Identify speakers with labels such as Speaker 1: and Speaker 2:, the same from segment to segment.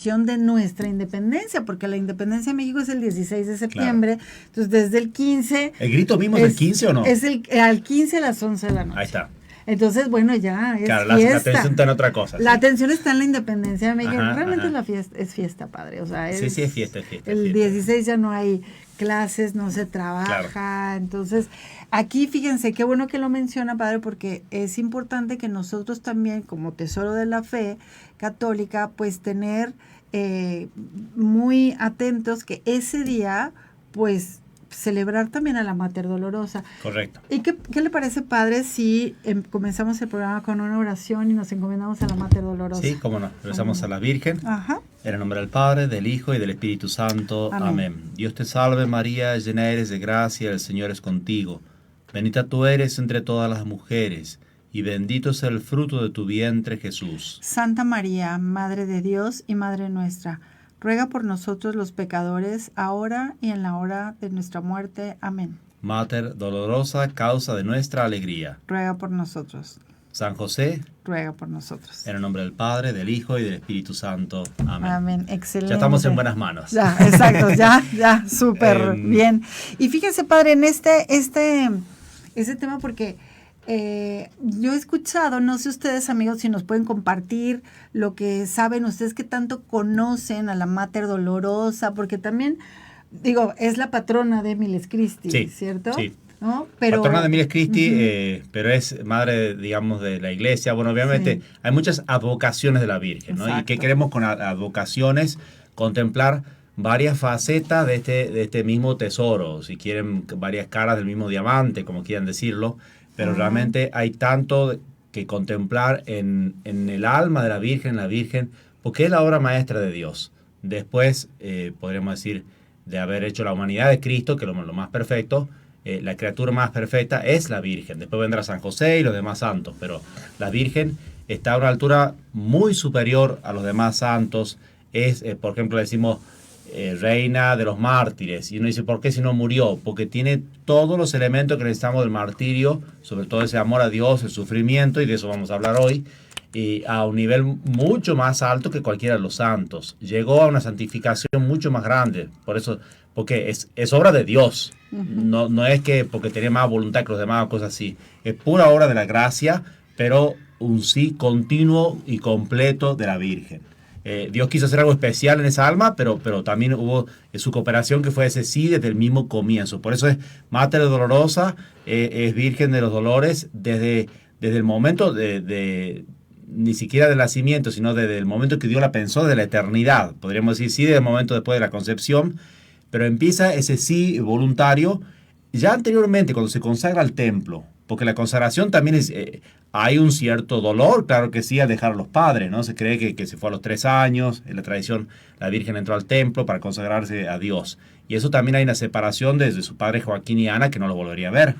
Speaker 1: cuestión de nuestra independencia, porque la independencia de México es el 16 de septiembre, claro. Entonces desde el 15...
Speaker 2: ¿El grito mismo es el 15 o no?
Speaker 1: Es al 15 a las 11 de la noche.
Speaker 2: Ahí está.
Speaker 1: Entonces, bueno, ya es
Speaker 2: claro,
Speaker 1: fiesta.
Speaker 2: La atención está en otra cosa.
Speaker 1: La atención está en la independencia de México.
Speaker 2: Ajá,
Speaker 1: realmente
Speaker 2: ajá.
Speaker 1: Es fiesta, padre. O sea,
Speaker 2: sí, es fiesta.
Speaker 1: El 16 ya no hay clases, no se trabaja. Claro. Entonces, aquí fíjense, qué bueno que lo menciona, padre, porque es importante que nosotros también, como tesoro de la fe católica, pues tener muy atentos que ese día, pues, celebrar también a la Mater Dolorosa.
Speaker 2: Correcto.
Speaker 1: ¿Y qué le parece, padre, si comenzamos el programa con una oración y nos encomendamos a la Mater Dolorosa?
Speaker 2: Sí, cómo no. Rezamos a la Virgen.
Speaker 1: Ajá.
Speaker 2: En el nombre del Padre, del Hijo y del Espíritu Santo. Amén. Dios te salve María, llena eres de gracia, el Señor es contigo. Bendita tú eres entre todas las mujeres, y bendito es el fruto de tu vientre, Jesús.
Speaker 1: Santa María, Madre de Dios y Madre nuestra, ruega por nosotros los pecadores, ahora y en la hora de nuestra muerte. Amén.
Speaker 2: Mater dolorosa, causa de nuestra alegría,
Speaker 1: ruega por nosotros.
Speaker 2: San José,
Speaker 1: ruega por nosotros.
Speaker 2: En el nombre del Padre, del Hijo y del Espíritu Santo. Amén.
Speaker 1: Amén, excelente.
Speaker 2: Ya estamos en buenas manos.
Speaker 1: Ya, exacto, ya, súper bien. Y fíjense, padre, en este tema, porque yo he escuchado, no sé ustedes, amigos, si nos pueden compartir lo que saben ustedes, que tanto conocen a la Mater Dolorosa, porque también, digo, es la patrona de Miles Christi,
Speaker 2: sí,
Speaker 1: ¿cierto?
Speaker 2: Sí.
Speaker 1: ¿No? Pero,
Speaker 2: patrona de Miles Christi, pero es madre, digamos, de la iglesia. Bueno, obviamente hay muchas advocaciones de la Virgen, ¿no?
Speaker 1: Exacto.
Speaker 2: ¿Y qué queremos con advocaciones? Contemplar varias facetas de este mismo tesoro, si quieren, varias caras del mismo diamante, como quieran decirlo, pero realmente hay tanto que contemplar en el alma de la Virgen, porque es la obra maestra de Dios. Después, podríamos decir, de haber hecho la humanidad de Cristo, que es lo más perfecto, la criatura más perfecta es la Virgen. Después vendrá San José y los demás santos, pero la Virgen está a una altura muy superior a los demás santos. Es, por ejemplo, decimos reina de los mártires, y uno dice, ¿por qué si no murió? Porque tiene todos los elementos que necesitamos del martirio, sobre todo ese amor a Dios, el sufrimiento, y de eso vamos a hablar hoy, y a un nivel mucho más alto que cualquiera de los santos. Llegó a una santificación mucho más grande, por eso, porque es obra de Dios. No es que porque tenía más voluntad que los demás o cosas así. Es pura obra de la gracia, pero un sí continuo y completo de la Virgen. Dios quiso hacer algo especial en esa alma, pero también hubo su cooperación, que fue ese sí desde el mismo comienzo. Por eso es Mater Dolorosa, es Virgen de los Dolores desde el momento ni siquiera del nacimiento, sino desde el momento que Dios la pensó, de la eternidad. Podríamos decir sí desde el momento después de la concepción, pero empieza ese sí voluntario ya anteriormente, cuando se consagra al templo, porque la consagración también es, hay un cierto dolor, claro que sí, al dejar a los padres, ¿no? Se cree que se fue a los 3 años, en la tradición la Virgen entró al templo para consagrarse a Dios, y eso también hay una separación desde su padre Joaquín y Ana, que no lo volvería a ver.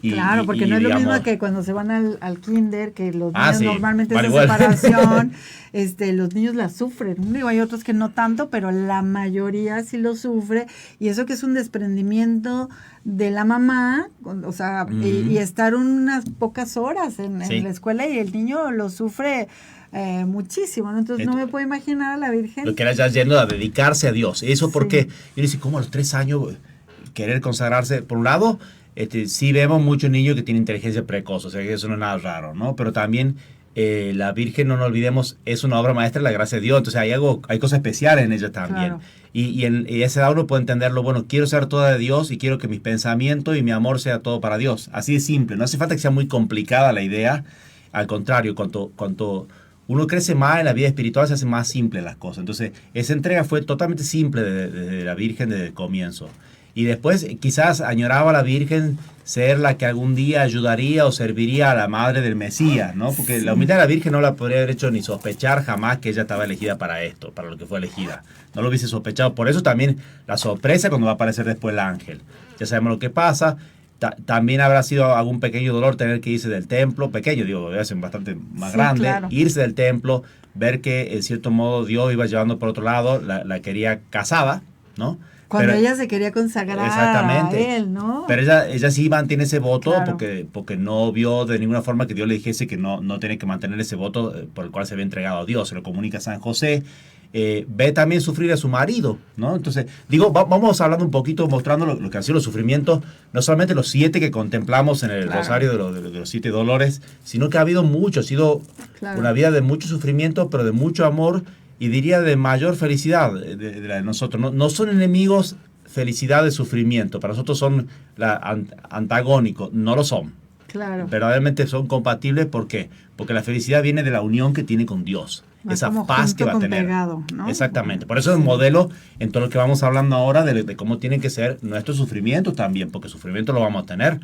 Speaker 1: Claro, porque no es lo mismo que cuando se van al kinder, que los niños normalmente esa separación, los niños la sufren. Digo, hay otros que no tanto, pero la mayoría sí lo sufre, y eso que es un desprendimiento de la mamá, o sea, y estar unas pocas horas en la escuela, y el niño lo sufre muchísimo, ¿no? Entonces no me puedo imaginar a la Virgen.
Speaker 2: Lo que era ya yendo a dedicarse a Dios. Eso porque, yo dice, ¿cómo a los 3 años querer consagrarse? Por un lado, sí vemos muchos niños que tienen inteligencia precoz, o sea que eso no es nada raro, ¿no? Pero también la Virgen, no nos olvidemos, es una obra maestra de la gracia de Dios, entonces hay cosas especiales en ella también. Claro. Y en esa edad uno puede entenderlo, bueno, quiero ser toda de Dios y quiero que mis pensamientos y mi amor sea todo para Dios. Así de simple, no hace falta que sea muy complicada la idea, al contrario, cuanto uno crece más en la vida espiritual, se hacen más simples las cosas. Entonces, esa entrega fue totalmente simple de la Virgen desde el comienzo. Y después quizás añoraba a la Virgen ser la que algún día ayudaría o serviría a la madre del Mesías, ¿no? Porque la humildad de la Virgen no la podría haber hecho ni sospechar jamás que ella estaba elegida para esto, para lo que fue elegida. No lo hubiese sospechado. Por eso también la sorpresa cuando va a aparecer después el ángel. Ya sabemos lo que pasa. También habrá sido algún pequeño dolor tener que irse del templo. Pequeño, digo, debe ser bastante más grande. Claro. Irse del templo, ver que en cierto modo Dios iba llevando por otro lado, la quería casada, ¿no?
Speaker 1: Cuando ella se quería consagrar a él, ¿no?
Speaker 2: Pero ella sí mantiene ese voto, claro, porque no vio de ninguna forma que Dios le dijese que no tenía que mantener ese voto por el cual se había entregado a Dios. Se lo comunica a San José, ve también sufrir a su marido, ¿no? Entonces, digo, vamos hablando un poquito, mostrando lo que han sido los sufrimientos, no solamente los 7 que contemplamos en el rosario de los 7 dolores, sino que ha habido mucho, ha sido una vida de mucho sufrimiento, pero de mucho amor y diría de mayor felicidad de la de nosotros. No son enemigos felicidad y sufrimiento, para nosotros son antagónicos, no lo son.
Speaker 1: Claro.
Speaker 2: Verdaderamente son compatibles, ¿por qué? Porque la felicidad viene de la unión que tiene con Dios. Esa paz que va a tener.
Speaker 1: Pegado, ¿no?
Speaker 2: Exactamente. Por eso es un modelo en todo lo que vamos hablando ahora de cómo tienen que ser nuestros sufrimientos también, porque sufrimiento lo vamos a tener,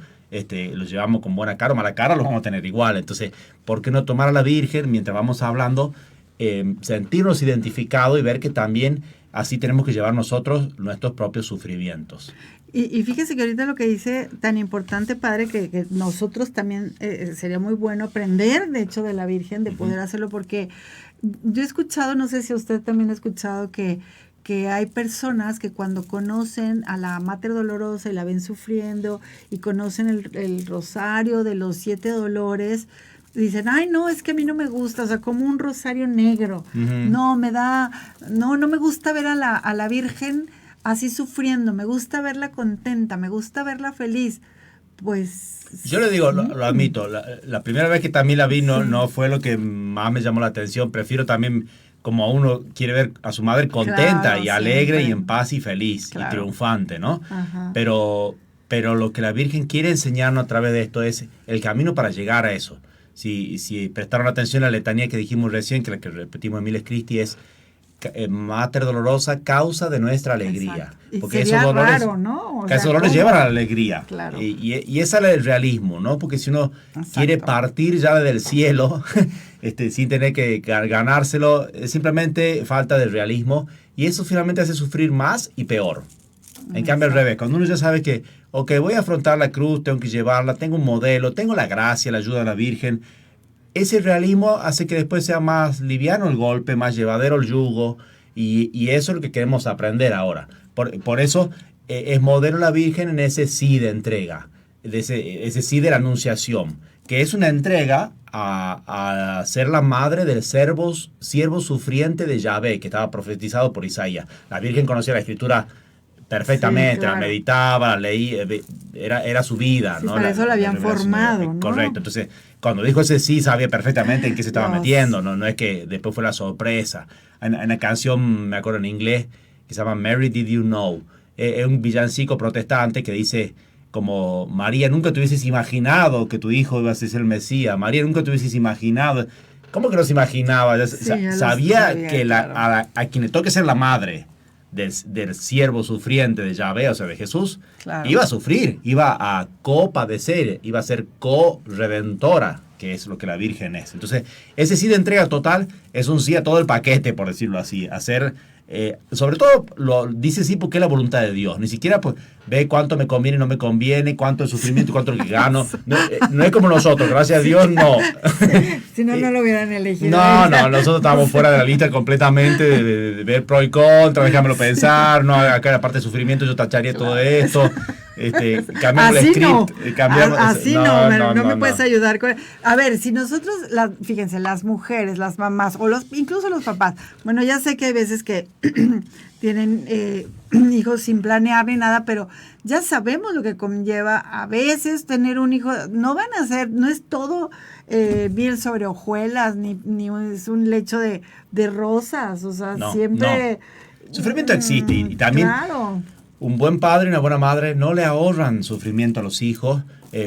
Speaker 2: los llevamos con buena cara o mala cara, los vamos a tener igual. Entonces, ¿por qué no tomar a la Virgen mientras vamos hablando, sentirnos identificados y ver que también así tenemos que llevar nosotros nuestros propios sufrimientos?
Speaker 1: Y fíjese que ahorita lo que dice tan importante, padre, que nosotros también sería muy bueno aprender, de hecho, de la Virgen, de poder hacerlo, porque yo he escuchado, no sé si usted también ha escuchado, que hay personas que cuando conocen a la Mater Dolorosa y la ven sufriendo y conocen el rosario de los 7 dolores, dicen, ay, no, es que a mí no me gusta, o sea, como un rosario negro. No me gusta ver a la Virgen así sufriendo, me gusta verla contenta, me gusta verla feliz. Pues
Speaker 2: yo le digo, lo admito, la primera vez que también la vi no fue lo que más me llamó la atención. Prefiero también, como uno quiere ver a su madre contenta y alegre siempre, y en paz y feliz y triunfante, ¿no? Pero lo que la Virgen quiere enseñarnos a través de esto es el camino para llegar a eso. Si prestaron atención a la letanía que dijimos recién, que la que repetimos en Miles Cristi, es Mater Dolorosa, causa de nuestra alegría.
Speaker 1: Porque esos dolores, raro, ¿no?
Speaker 2: Esos dolores llevan a la alegría.
Speaker 1: Claro.
Speaker 2: Y ese es el realismo, ¿no? Porque si uno quiere partir ya del cielo, sin tener que ganárselo, es simplemente falta de realismo. Y eso finalmente hace sufrir más y peor. En cambio, al revés, cuando uno ya sabe que, ok, voy a afrontar la cruz, tengo que llevarla, tengo un modelo, tengo la gracia, la ayuda de la Virgen, ese realismo hace que después sea más liviano el golpe, más llevadero el yugo, y eso es lo que queremos aprender ahora. Por eso es modelo la Virgen en ese sí de entrega, ese sí de la anunciación, que es una entrega a ser la madre del siervo sufriente de Yahvé, que estaba profetizado por Isaías. La Virgen conocía la Escritura perfectamente, sí, claro. La meditaba, la leía, era su vida, sí, ¿no?
Speaker 1: Para eso la habían formado, ¿no?
Speaker 2: Correcto, entonces cuando dijo ese sí sabía perfectamente en qué se estaba metiendo, no es que después fue la sorpresa. En una canción, me acuerdo en inglés, que se llama Mary Did You Know, es un villancico protestante que dice como, María, nunca te hubieses imaginado que tu hijo iba a ser el Mesías, María, nunca te hubieses imaginado. ¿Cómo que no se imaginaba? Sí, sabía que claro. a quien le toque ser la madre del siervo sufriente de Yahvé, o sea, de Jesús, claro. Iba a sufrir, iba a copadecer, iba a ser co-redentora, que es lo que la Virgen es. Entonces, ese sí de entrega total es un sí a todo el paquete, por decirlo así, hacer, sobre todo lo dice sí porque es la voluntad de Dios, ni siquiera pues ve cuánto me conviene y no me conviene, cuánto el sufrimiento y cuánto el que gano, no es como nosotros, gracias a Dios, no.
Speaker 1: Si no, no lo hubieran elegido.
Speaker 2: No, nosotros estábamos fuera de la lista completamente de ver pro y contra, déjamelo pensar, no, acá la parte de sufrimiento yo tacharía todo esto. Cambiamos el script.
Speaker 1: Así no me puedes ayudar con. A ver, si nosotros, fíjense, las mujeres, las mamás, o incluso los papás, bueno, ya sé que hay veces que tienen hijos sin planear ni nada, pero ya sabemos lo que conlleva a veces tener un hijo. No van a ser, no es todo miel sobre hojuelas, ni es un lecho de rosas, o sea, siempre.
Speaker 2: No. Sufrimiento existe y también.
Speaker 1: Claro.
Speaker 2: Un buen padre y una buena madre no le ahorran sufrimiento a los hijos.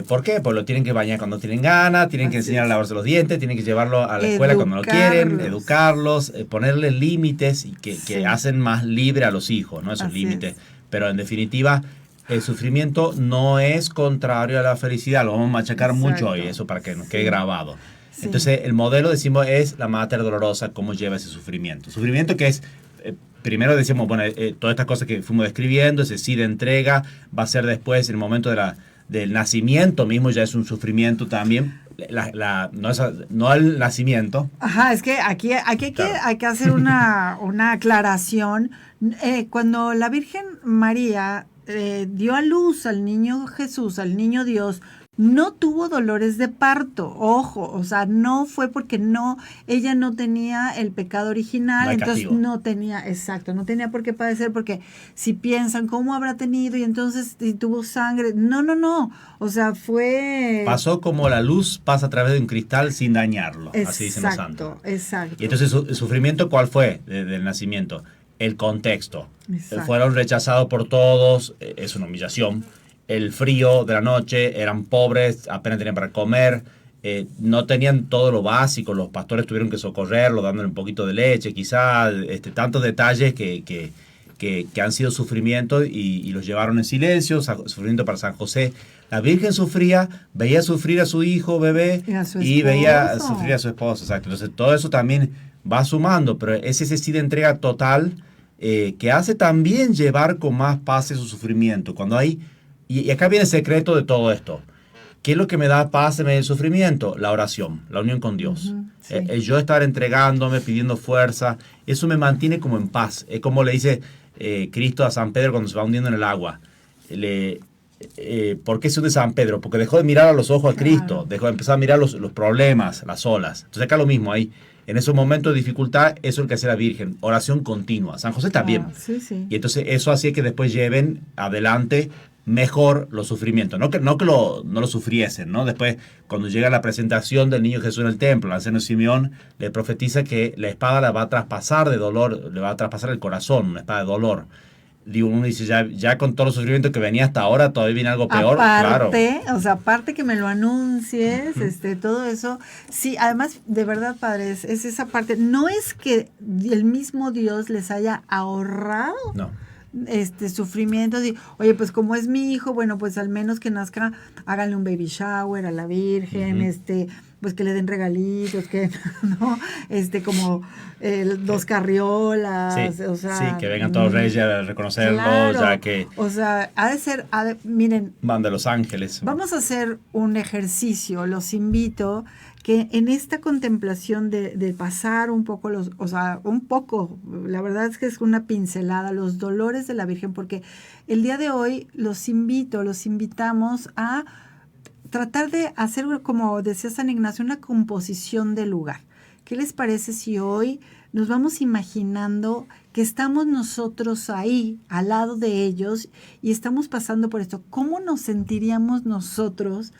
Speaker 2: ¿Por qué? Pues lo tienen que bañar cuando tienen ganas, tienen que enseñar a lavarse los dientes, tienen que llevarlo a la escuela cuando lo quieren, educarlos, ponerle límites y que hacen más libre a los hijos, ¿no? Esos límites. Pero en definitiva, el sufrimiento no es contrario a la felicidad. Lo vamos a machacar mucho hoy, eso para que nos quede grabado. Sí. Entonces, el modelo, decimos, es la Mater Dolorosa, cómo lleva ese sufrimiento. Sufrimiento que es... Primero decimos, bueno, todas estas cosas que fuimos describiendo, ese sí de entrega, va a ser después, en el momento del nacimiento mismo, ya es un sufrimiento también. No el nacimiento.
Speaker 1: Ajá, es que aquí hay que hacer una aclaración. Cuando la Virgen María dio a luz al niño Jesús, al niño Dios, no tuvo dolores de parto, ojo, o sea, no fue porque ella no tenía el pecado original, entonces no tenía por qué padecer, porque si piensan cómo habrá tenido y entonces si tuvo sangre, no, o sea,
Speaker 2: pasó como la luz pasa a través de un cristal sin dañarlo, así dicen los santos.
Speaker 1: Exacto.
Speaker 2: Y entonces el sufrimiento, ¿cuál fue del nacimiento? El contexto. Fueron rechazados por todos, es una humillación. El frío de la noche, eran pobres, apenas tenían para comer, no tenían todo lo básico, los pastores tuvieron que socorrerlo, dándole un poquito de leche, quizás, tantos detalles que han sido sufrimientos y los llevaron en silencio, sufrimiento para San José. La Virgen sufría, veía sufrir a su hijo, bebé, y veía sufrir a su esposo, exacto. Entonces todo eso también va sumando, pero es ese sí de entrega total que hace también llevar con más paz su sufrimiento. Cuando hay Y acá viene el secreto de todo esto. ¿Qué es lo que me da paz en medio del sufrimiento? La oración, la unión con Dios.
Speaker 1: Sí.
Speaker 2: El yo estar entregándome, pidiendo fuerza, eso me mantiene como en paz. Es como le dice Cristo a San Pedro cuando se va hundiendo en el agua. ¿Por qué se hunde San Pedro? Porque dejó de mirar a los ojos a Cristo, dejó de empezar a mirar los problemas, las olas. Entonces acá lo mismo, ahí en esos momentos de dificultad, eso es lo que hace la Virgen, oración continua. San José también.
Speaker 1: Sí.
Speaker 2: Y entonces eso hacía que después lleven adelante mejor los sufrimientos, no que no lo sufriesen, ¿no? Después, cuando llega la presentación del niño Jesús en el templo, el anciano Simeón le profetiza que la espada la va a traspasar de dolor, le va a traspasar el corazón, una espada de dolor. Digo, uno dice, ya con todo el sufrimiento que venía hasta ahora, todavía viene algo peor,
Speaker 1: aparte,
Speaker 2: claro.
Speaker 1: O sea, aparte que me lo anuncies, todo eso, sí, además, de verdad, padres, es esa parte, no es que el mismo Dios les haya ahorrado, sufrimiento, oye, pues como es mi hijo, bueno, pues al menos que nazca, háganle un baby shower a la Virgen, pues que le den regalitos, que, ¿no? Como dos carriolas,
Speaker 2: sí,
Speaker 1: o sea.
Speaker 2: Sí, que vengan todos los reyes a reconocerlo,
Speaker 1: claro,
Speaker 2: ya que.
Speaker 1: O sea, miren.
Speaker 2: Van de los ángeles.
Speaker 1: Vamos a hacer un ejercicio, los invito que en esta contemplación de pasar un poco la verdad es que es una pincelada, los dolores de la Virgen, porque el día de hoy los invitamos a tratar de hacer, como decía San Ignacio, una composición del lugar. ¿Qué les parece si hoy nos vamos imaginando que estamos nosotros ahí, al lado de ellos, y estamos pasando por esto? ¿Cómo nos sentiríamos nosotros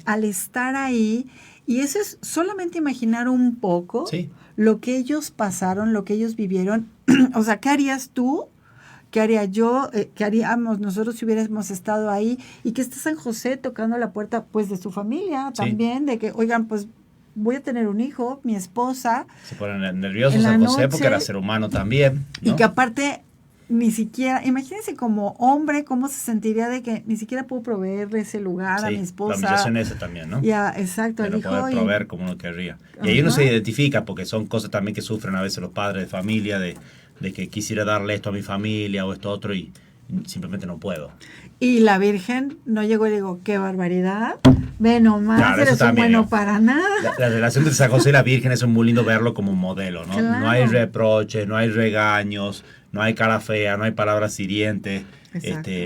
Speaker 1: al estar ahí? Y eso es solamente imaginar un poco lo que ellos pasaron, lo que ellos vivieron. O sea, ¿qué harías tú? ¿Qué haría yo? ¿Qué haríamos nosotros si hubiéramos estado ahí? Y que está San José tocando la puerta, pues, de su familia también, de que, oigan, pues, voy a tener un hijo, mi esposa.
Speaker 2: Se ponen nerviosos San José porque era ser humano también, ¿no?
Speaker 1: Y que aparte, ni siquiera, imagínense como hombre, cómo se sentiría de que ni siquiera puedo proveerle ese lugar a mi esposa.
Speaker 2: La humillación esa también, ¿no?
Speaker 1: Ya, exacto.
Speaker 2: De no poder proveer como uno querría. Y ahí uno se identifica, porque son cosas también que sufren a veces los padres de familia, de que quisiera darle esto a mi familia o esto a otro y simplemente no puedo.
Speaker 1: Y la Virgen no llegó y le digo, qué barbaridad, ve nomás, eres un bueno para nada.
Speaker 2: La relación de San José y la Virgen es muy lindo verlo como un modelo, ¿no? Claro. No hay reproches, no hay regaños, no hay cara fea, no hay palabras hirientes,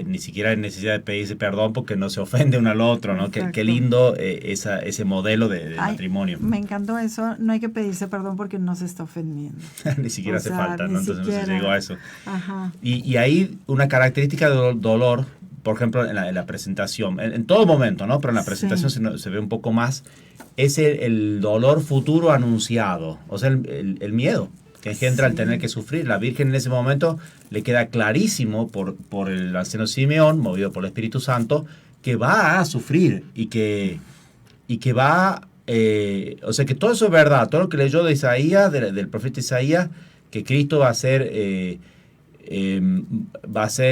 Speaker 2: ni siquiera hay necesidad de pedirse perdón porque no se ofende uno al otro, ¿no? Qué lindo ese modelo de matrimonio.
Speaker 1: Me encantó eso, no hay que pedirse perdón porque no se está ofendiendo.
Speaker 2: Ni siquiera hace falta, ¿no? Entonces no se llegó a eso.
Speaker 1: Ajá.
Speaker 2: Y ahí una característica del dolor, por ejemplo, en la presentación, en todo momento, ¿no? Pero en la presentación se ve un poco más, es el dolor futuro anunciado, o sea, el miedo que engendra el tener que sufrir. La Virgen en ese momento le queda clarísimo por el anciano Simeón, movido por el Espíritu Santo, que va a sufrir y que va, o sea, que todo eso es verdad, todo lo que leyó de Isaías, del profeta Isaías, que Cristo va a ser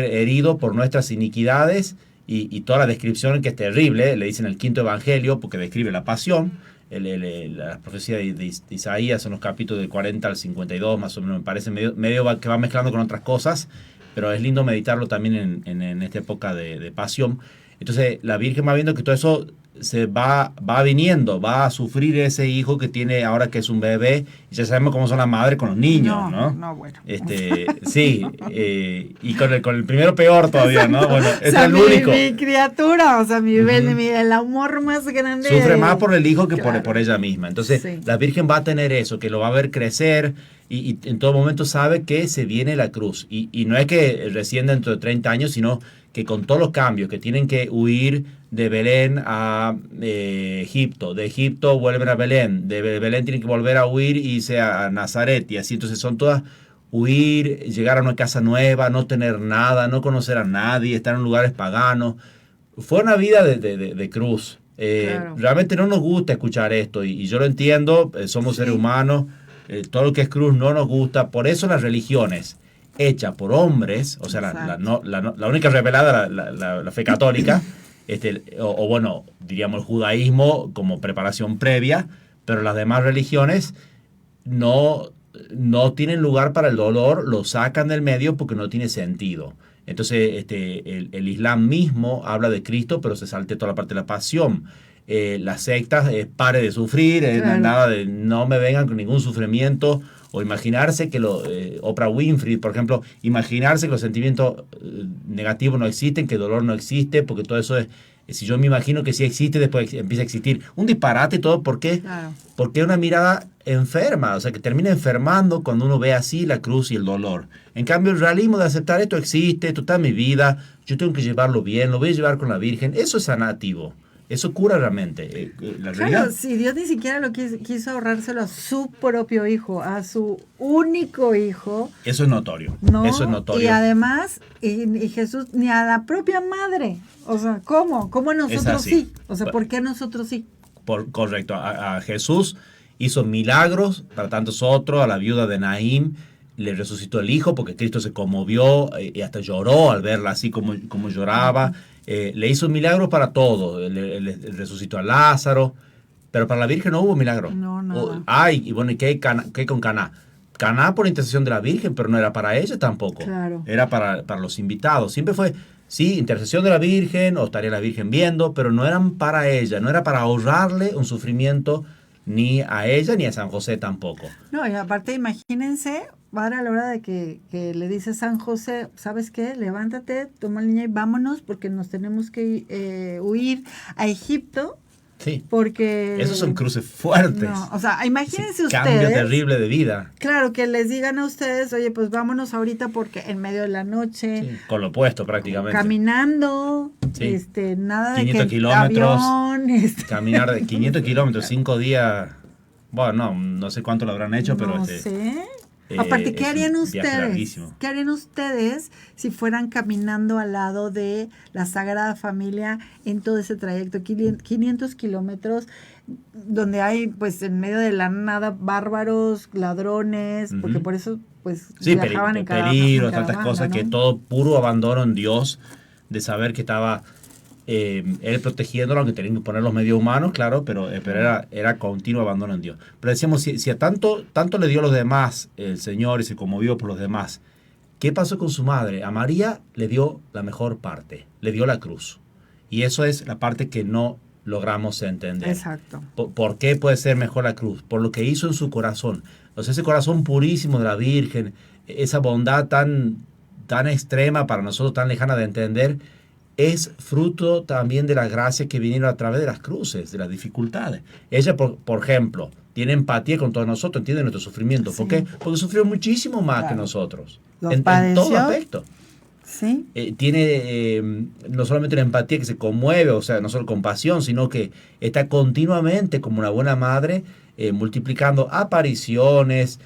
Speaker 2: herido por nuestras iniquidades y toda la descripción que es terrible, le dicen el quinto evangelio porque describe la pasión. La profecía de Isaías son los capítulos del 40 al 52, más o menos, me parece medio que va mezclando con otras cosas, pero es lindo meditarlo también en esta época de pasión. Entonces la Virgen va viendo que todo eso se va viniendo, va a sufrir ese hijo que tiene ahora que es un bebé, y ya sabemos cómo son las madres con los niños, ¿no?
Speaker 1: No, bueno.
Speaker 2: Sí, y con el primero peor todavía, ¿no? Bueno,
Speaker 1: es el único. Mi criatura, o sea, el amor más grande.
Speaker 2: Sufre más por el hijo que por ella misma. Entonces, la Virgen va a tener eso, que lo va a ver crecer, y en todo momento sabe que se viene la cruz. Y no es que recién dentro de 30 años, sino que con todos los cambios, que tienen que huir de Belén a Egipto, de Egipto vuelven a Belén, de Belén tienen que volver a huir y irse a Nazaret, y así. Entonces son todas huir, llegar a una casa nueva, no tener nada, no conocer a nadie, estar en lugares paganos. Fue una vida de cruz. Claro. Realmente no nos gusta escuchar esto, y yo lo entiendo, somos seres humanos, todo lo que es cruz no nos gusta. Por eso las religiones hechas por hombres, o sea, la única revelada, la fe católica, o bueno, diríamos el judaísmo como preparación previa, pero las demás religiones no tienen lugar para el dolor, lo sacan del medio porque no tiene sentido. Entonces, el Islam mismo habla de Cristo, pero se saltea toda la parte de la pasión. Las sectas, pare de sufrir, claro. Nada de no me vengan con ningún sufrimiento, o imaginarse que Oprah Winfrey, por ejemplo, imaginarse que los sentimientos negativos no existen, que el dolor no existe, porque todo eso es, si yo me imagino que sí existe, después empieza a existir. Un disparate y todo, ¿por qué? Claro. Porque es una mirada enferma, o sea, que termina enfermando cuando uno ve así la cruz y el dolor. En cambio, el realismo de aceptar esto existe, esto está en mi vida, yo tengo que llevarlo bien, lo voy a llevar con la Virgen, eso es sanativo. Eso cura realmente.
Speaker 1: Claro, si Dios ni siquiera lo quiso ahorrárselo a su propio hijo, a su único hijo.
Speaker 2: Eso es notorio.
Speaker 1: No,
Speaker 2: eso es notorio.
Speaker 1: Y además, y Jesús ni a la propia madre. O sea, ¿cómo? ¿Cómo a nosotros sí? O sea, ¿por qué a nosotros sí?
Speaker 2: Correcto. A Jesús hizo milagros para tantos otros. A la viuda de Naín le resucitó el hijo porque Cristo se conmovió y hasta lloró al verla así como lloraba. Le hizo milagros para todos, le resucitó a Lázaro, pero para la Virgen no hubo milagro.
Speaker 1: No, nada.
Speaker 2: Y bueno, ¿y qué con Caná? Caná por intercesión de la Virgen, pero no era para ella tampoco.
Speaker 1: Claro.
Speaker 2: Era para los invitados. Siempre fue, sí, intercesión de la Virgen, o estaría la Virgen viendo, pero no eran para ella, no era para ahorrarle un sufrimiento ni a ella ni a San José tampoco.
Speaker 1: No, y aparte imagínense, ahora a la hora de que le dice San José, ¿sabes qué? Levántate, toma al niño y vámonos porque nos tenemos que huir a Egipto.
Speaker 2: Sí,
Speaker 1: porque
Speaker 2: esos son cruces fuertes.
Speaker 1: No, o sea, imagínense ustedes.
Speaker 2: Cambio terrible de vida.
Speaker 1: Claro, que les digan a ustedes, oye, pues vámonos ahorita porque en medio de la noche.
Speaker 2: Sí, con lo opuesto prácticamente.
Speaker 1: Caminando,
Speaker 2: sí.
Speaker 1: Nada
Speaker 2: 500
Speaker 1: de que
Speaker 2: kilómetros.
Speaker 1: Avión,
Speaker 2: Caminar de 500 kilómetros, 5 días. Bueno, no sé cuánto lo habrán hecho, pero
Speaker 1: no sé. Aparte, ¿qué harían ustedes? ¿Qué harían ustedes si fueran caminando al lado de la Sagrada Familia en todo ese trayecto? 500 kilómetros, donde hay, pues, en medio de la nada, bárbaros, ladrones, porque por eso, pues,
Speaker 2: sí,
Speaker 1: viajaban en
Speaker 2: peligros, tantas cosas, ¿no? Que todo puro abandono en Dios, de saber que estaba él protegiéndolo, aunque tenían que poner los medios humanos, claro, pero era continuo abandono en Dios. Pero decíamos, si a tanto le dio a los demás el Señor y se conmovió por los demás, ¿qué pasó con su madre? A María le dio la mejor parte, le dio la cruz. Y eso es la parte que no logramos entender.
Speaker 1: Exacto.
Speaker 2: ¿Por qué puede ser mejor la cruz? Por lo que hizo en su corazón. O sea, ese corazón purísimo de la Virgen, esa bondad tan extrema para nosotros, tan lejana de entender, es fruto también de la gracia que vinieron a través de las cruces, de las dificultades. Ella, por ejemplo, tiene empatía con todos nosotros, entiende nuestro sufrimiento. Sí. ¿Por qué? Porque sufrió muchísimo más que nosotros. En todo aspecto.
Speaker 1: Sí.
Speaker 2: Tiene no solamente una empatía que se conmueve, o sea, no solo compasión, sino que está continuamente como una buena madre multiplicando apariciones,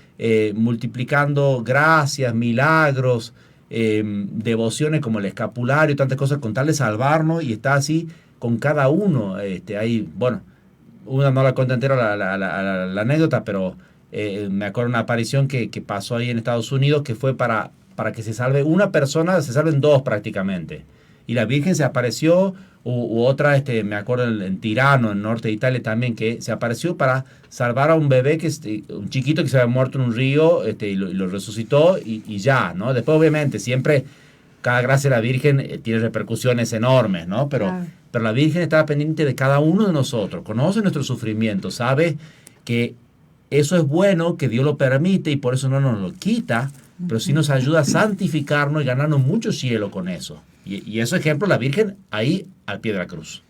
Speaker 2: multiplicando gracias, milagros, devociones como el escapulario, tantas cosas con tal de salvarnos, y está así con cada uno. Ahí, bueno, una no la cuento entera la anécdota, pero me acuerdo una aparición que pasó ahí en Estados Unidos, que fue para que se salve una persona, se salven dos prácticamente. Y la Virgen se apareció, u otra, me acuerdo en Tirano, en norte de Italia también, que se apareció para salvar a un bebé, un chiquito que se había muerto en un río, y lo resucitó y ya, ¿no? Después, obviamente, siempre cada gracia de la Virgen tiene repercusiones enormes, ¿no? Pero la Virgen está pendiente de cada uno de nosotros, conoce nuestro sufrimiento, sabe que eso es bueno, que Dios lo permite y por eso no nos lo quita, pero sí nos ayuda a santificarnos y ganarnos mucho cielo con eso. Y eso ejemplo, la Virgen ahí al pie de la cruz.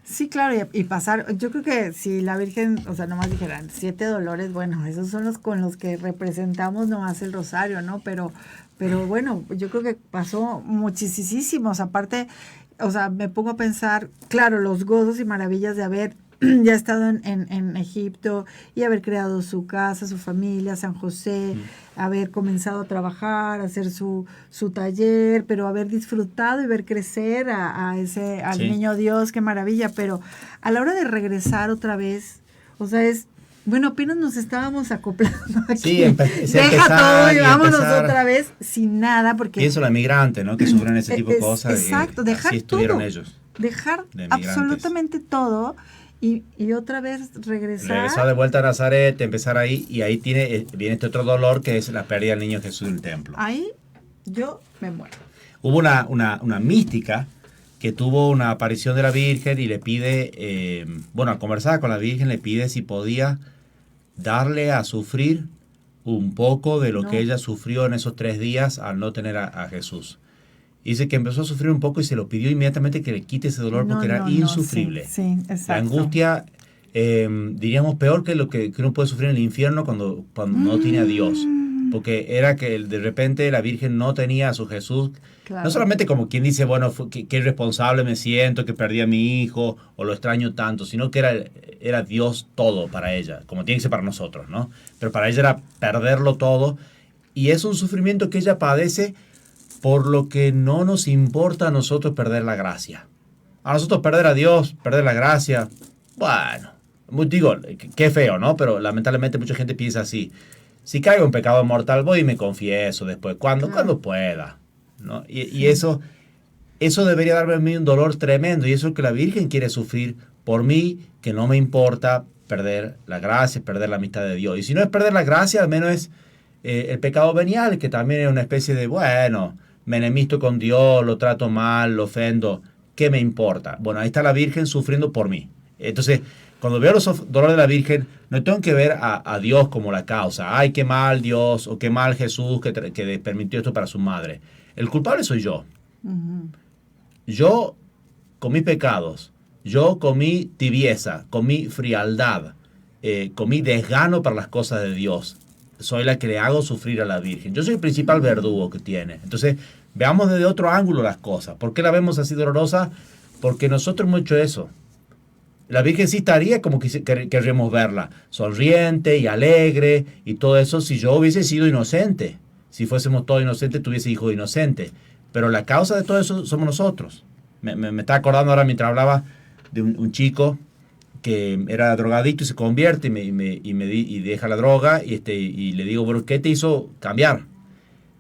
Speaker 1: Sí, claro, y pasar, yo creo que si la Virgen, o sea, nomás dijeran 7 dolores, bueno, esos son los con los que representamos nomás el rosario, ¿no? Pero bueno, yo creo que pasó muchísimos, aparte, o sea, me pongo a pensar, claro, los gozos y maravillas de haber ya estado en Egipto y haber creado su casa, su familia, San José, haber comenzado a trabajar, hacer su taller, pero haber disfrutado y ver crecer al niño Dios, qué maravilla. Pero a la hora de regresar otra vez, o sea, bueno, apenas nos estábamos acoplando aquí.
Speaker 2: Sí,
Speaker 1: deja todo y vámonos otra vez sin nada, porque...
Speaker 2: Pienso la migrante, ¿no? Que sufren ese tipo de cosas.
Speaker 1: Exacto, dejar
Speaker 2: así estuvieron
Speaker 1: todo.
Speaker 2: Ellos.
Speaker 1: Dejar absolutamente todo y otra vez regresar
Speaker 2: de vuelta a Nazaret, empezar ahí, y ahí viene este otro dolor que es la pérdida del niño Jesús del templo.
Speaker 1: Ahí yo me muero.
Speaker 2: Hubo una mística que tuvo una aparición de la Virgen y le pide, al conversar con la Virgen, le pide si podía darle a sufrir un poco de lo que ella sufrió en esos 3 días al no tener a Jesús. Dice que empezó a sufrir un poco y se lo pidió inmediatamente que le quite ese dolor porque era insufrible.
Speaker 1: Sí, exacto.
Speaker 2: La angustia, diríamos, peor que lo que uno puede sufrir en el infierno cuando no tiene a Dios. Porque era que de repente la Virgen no tenía a su Jesús. Claro. No solamente como quien dice, bueno, qué irresponsable me siento, que perdí a mi hijo o lo extraño tanto, sino que era Dios todo para ella, como tiene que ser para nosotros, ¿no? Pero para ella era perderlo todo. Y es un sufrimiento que ella padece por lo que no nos importa a nosotros perder la gracia. A nosotros perder a Dios, perder la gracia, bueno, digo, qué feo, ¿no? Pero lamentablemente mucha gente piensa así. Si caigo en pecado mortal, voy y me confieso después, cuando pueda, ¿no? Y eso debería darme a mí un dolor tremendo, y eso es que la Virgen quiere sufrir por mí, que no me importa perder la gracia, perder la amistad de Dios. Y si no es perder la gracia, al menos es el pecado venial, que también es una especie de, bueno, me enemisto con Dios, lo trato mal, lo ofendo, ¿qué me importa? Bueno, ahí está la Virgen sufriendo por mí. Entonces, cuando veo los dolores de la Virgen, no tengo que ver a Dios como la causa. Ay, qué mal Dios, o qué mal Jesús que permitió esto para su madre. El culpable soy yo. Uh-huh. Yo, con mis pecados, yo con mi tibieza, con mi frialdad, con mi desgano para las cosas de Dios, soy la que le hago sufrir a la Virgen. Yo soy el principal verdugo que tiene. Entonces, veamos desde otro ángulo las cosas. ¿Por qué la vemos así dolorosa? Porque nosotros hemos hecho eso. La Virgen sí estaría como que querríamos verla, sonriente y alegre y todo eso si yo hubiese sido inocente. Si fuésemos todos inocentes, tuviese hijo inocente. Pero la causa de todo eso somos nosotros. Me está acordando ahora mientras hablaba de un chico que era drogadicto y se convierte y deja la droga y le digo, bueno, ¿qué te hizo cambiar?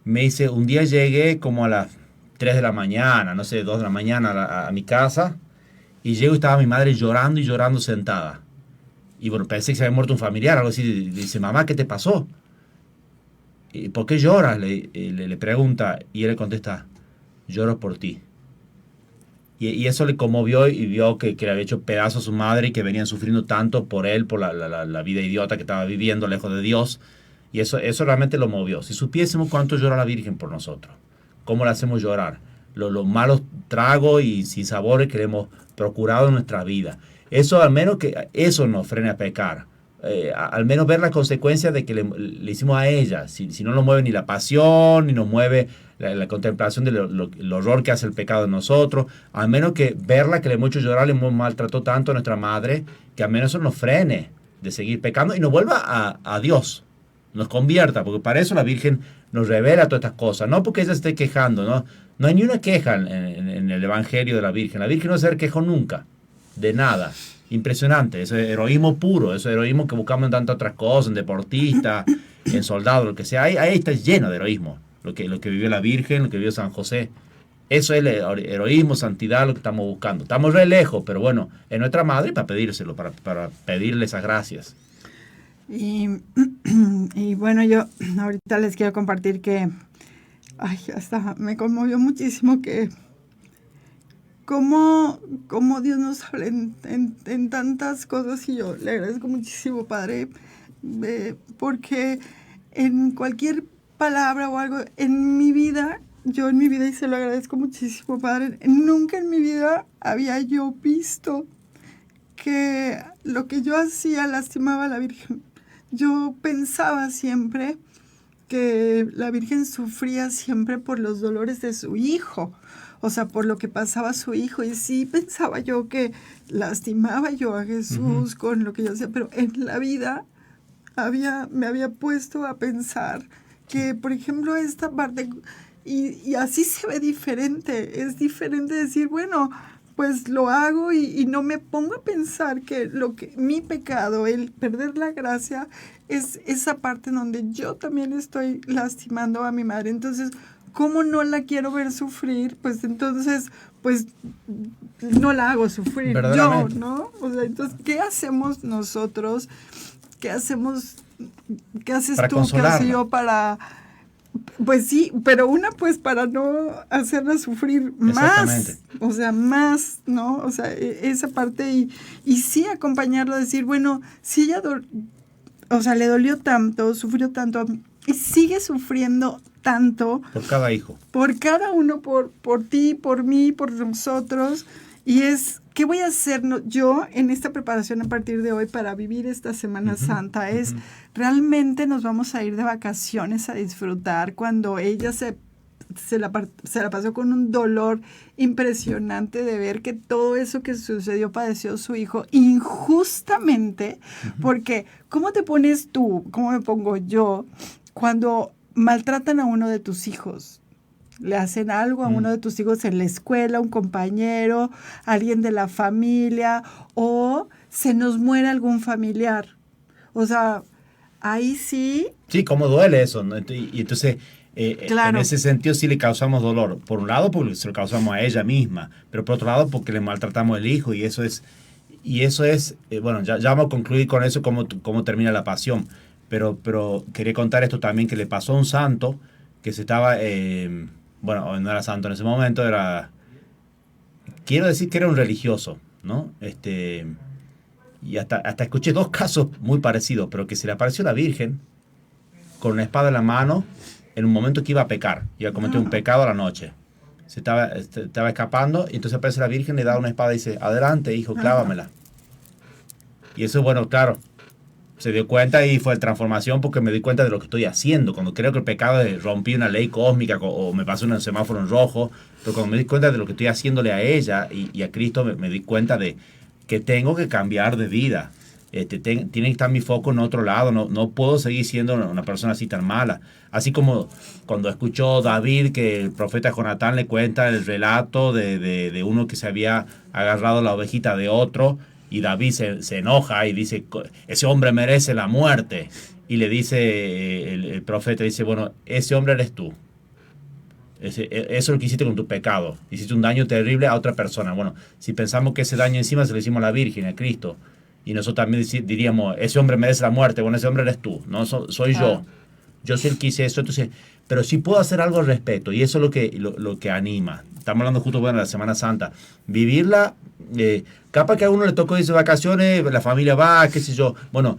Speaker 2: Me dice, un día llegué como a las 3 de la mañana, no sé, 2 de la mañana a mi casa, y llego y estaba mi madre llorando y llorando sentada. Y bueno, pensé que se había muerto un familiar, algo así. Le dice, mamá, ¿qué te pasó? ¿Y por qué lloras? Le pregunta, y él le contesta, lloro por ti. Y eso le conmovió y vio que le había hecho pedazo a su madre y que venían sufriendo tanto por él, por la vida idiota que estaba viviendo lejos de Dios. Y eso realmente lo movió. Si supiésemos cuánto llora la Virgen por nosotros, cómo la hacemos llorar, los malos tragos y sin sabores que le hemos procurado en nuestra vida. Eso al menos que eso nos frene a pecar. Al menos ver las consecuencias de que le hicimos a ella. Si no nos mueve ni la pasión, ni nos mueve la contemplación del horror que hace el pecado en nosotros, al menos que verla que le hemos hecho llorar, le hemos maltratado tanto a nuestra madre, que al menos eso nos frene de seguir pecando y nos vuelva a Dios, nos convierta, porque para eso la Virgen nos revela todas estas cosas, no porque ella esté quejando, no hay ni una queja en el Evangelio de la Virgen. La Virgen no se quejó nunca, de nada. Impresionante, ese heroísmo puro, ese heroísmo que buscamos en tantas otras cosas, en deportistas, en soldados, lo que sea. Ahí está lleno de heroísmo, lo que vivió la Virgen, lo que vivió San José. Eso es el heroísmo, santidad, lo que estamos buscando. Estamos re lejos, pero bueno, es nuestra madre para pedírselo, para pedirle esas gracias.
Speaker 1: Y bueno, yo ahorita les quiero compartir que
Speaker 3: ay, hasta me conmovió muchísimo que cómo Dios nos habla en tantas cosas, y yo le agradezco muchísimo, Padre, porque en cualquier palabra o algo en mi vida, yo en mi vida, y se lo agradezco muchísimo, Padre, nunca en mi vida había yo visto que lo que yo hacía lastimaba a la Virgen. Yo pensaba siempre que la Virgen sufría siempre por los dolores de su hijo, o sea, por lo que pasaba a su hijo, y sí pensaba yo que lastimaba yo a Jesús con lo que yo hacía, pero en la vida me había puesto a pensar que, por ejemplo, esta parte, y así se ve diferente, es diferente decir, bueno, pues lo hago y no me pongo a pensar que mi pecado, el perder la gracia, es esa parte en donde yo también estoy lastimando a mi madre. Entonces, ¿cómo no la quiero ver sufrir? Pues entonces, pues no la hago sufrir yo, ¿no? O sea, entonces, ¿qué hacemos nosotros? ¿Qué hacemos? ¿Qué haces
Speaker 2: para
Speaker 3: tú?
Speaker 2: Consolarla.
Speaker 3: ¿Qué hace yo para...? Pues sí, pero pues para no hacerla sufrir más, o sea, más, ¿no? O sea, esa parte y sí acompañarlo, decir, bueno, si ella, o sea, le dolió tanto, sufrió tanto y sigue sufriendo tanto.
Speaker 2: Por cada hijo.
Speaker 3: Por cada uno, por ti, por mí, por nosotros. Y ¿qué voy a hacer yo en esta preparación a partir de hoy para vivir esta Semana Santa? Realmente nos vamos a ir de vacaciones a disfrutar cuando ella se la pasó con un dolor impresionante de ver que todo eso que sucedió padeció su hijo injustamente, porque ¿cómo te pones tú? ¿Cómo me pongo yo cuando maltratan a uno de tus hijos? Le hacen algo a uno de tus hijos en la escuela, un compañero, alguien de la familia, o se nos muere algún familiar. O sea, ahí sí.
Speaker 2: Sí, cómo duele eso, ¿no? Y entonces,
Speaker 3: claro.
Speaker 2: en ese sentido sí le causamos dolor. Por un lado, porque se lo causamos a ella misma, pero por otro lado, porque le maltratamos al hijo, y eso es, bueno, ya vamos a concluir con eso, cómo termina la pasión. Pero quería contar esto también, que le pasó a un santo que se estaba... bueno, no era santo en ese momento, quiero decir que era un religioso, ¿no? Y hasta escuché dos casos muy parecidos, pero que se le apareció la Virgen con una espada en la mano en un momento que iba a pecar, iba a cometer un pecado a la noche. Se estaba escapando, y entonces aparece la Virgen, le da una espada y dice, adelante, hijo, clávamela. Y eso, bueno, claro, se dio cuenta y fue transformación, porque me di cuenta de lo que estoy haciendo. Cuando creo que el pecado es rompí una ley cósmica o me pasó un semáforo en rojo, pero cuando me di cuenta de lo que estoy haciéndole a ella y a Cristo, me di cuenta de que tengo que cambiar de vida. Tiene que estar mi foco en otro lado. No puedo seguir siendo una persona así tan mala. Así como cuando escuchó David que el profeta Jonatán le cuenta el relato de uno que se había agarrado la ovejita de otro, y David se enoja y dice, ese hombre merece la muerte. Y le dice, el profeta dice, bueno, ese hombre eres tú. Eso es lo que hiciste con tu pecado. Hiciste un daño terrible a otra persona. Bueno, si pensamos que ese daño encima se lo hicimos a la Virgen, a Cristo, y nosotros también diríamos, ese hombre merece la muerte, bueno, ese hombre eres tú, no soy yo. Yo soy el que hice eso. Entonces, pero sí puedo hacer algo al respecto, y eso es lo que anima. Estamos hablando justo, bueno, de la Semana Santa. Vivirla, capaz que a uno le tocó irse de vacaciones, la familia va, qué sé yo. Bueno,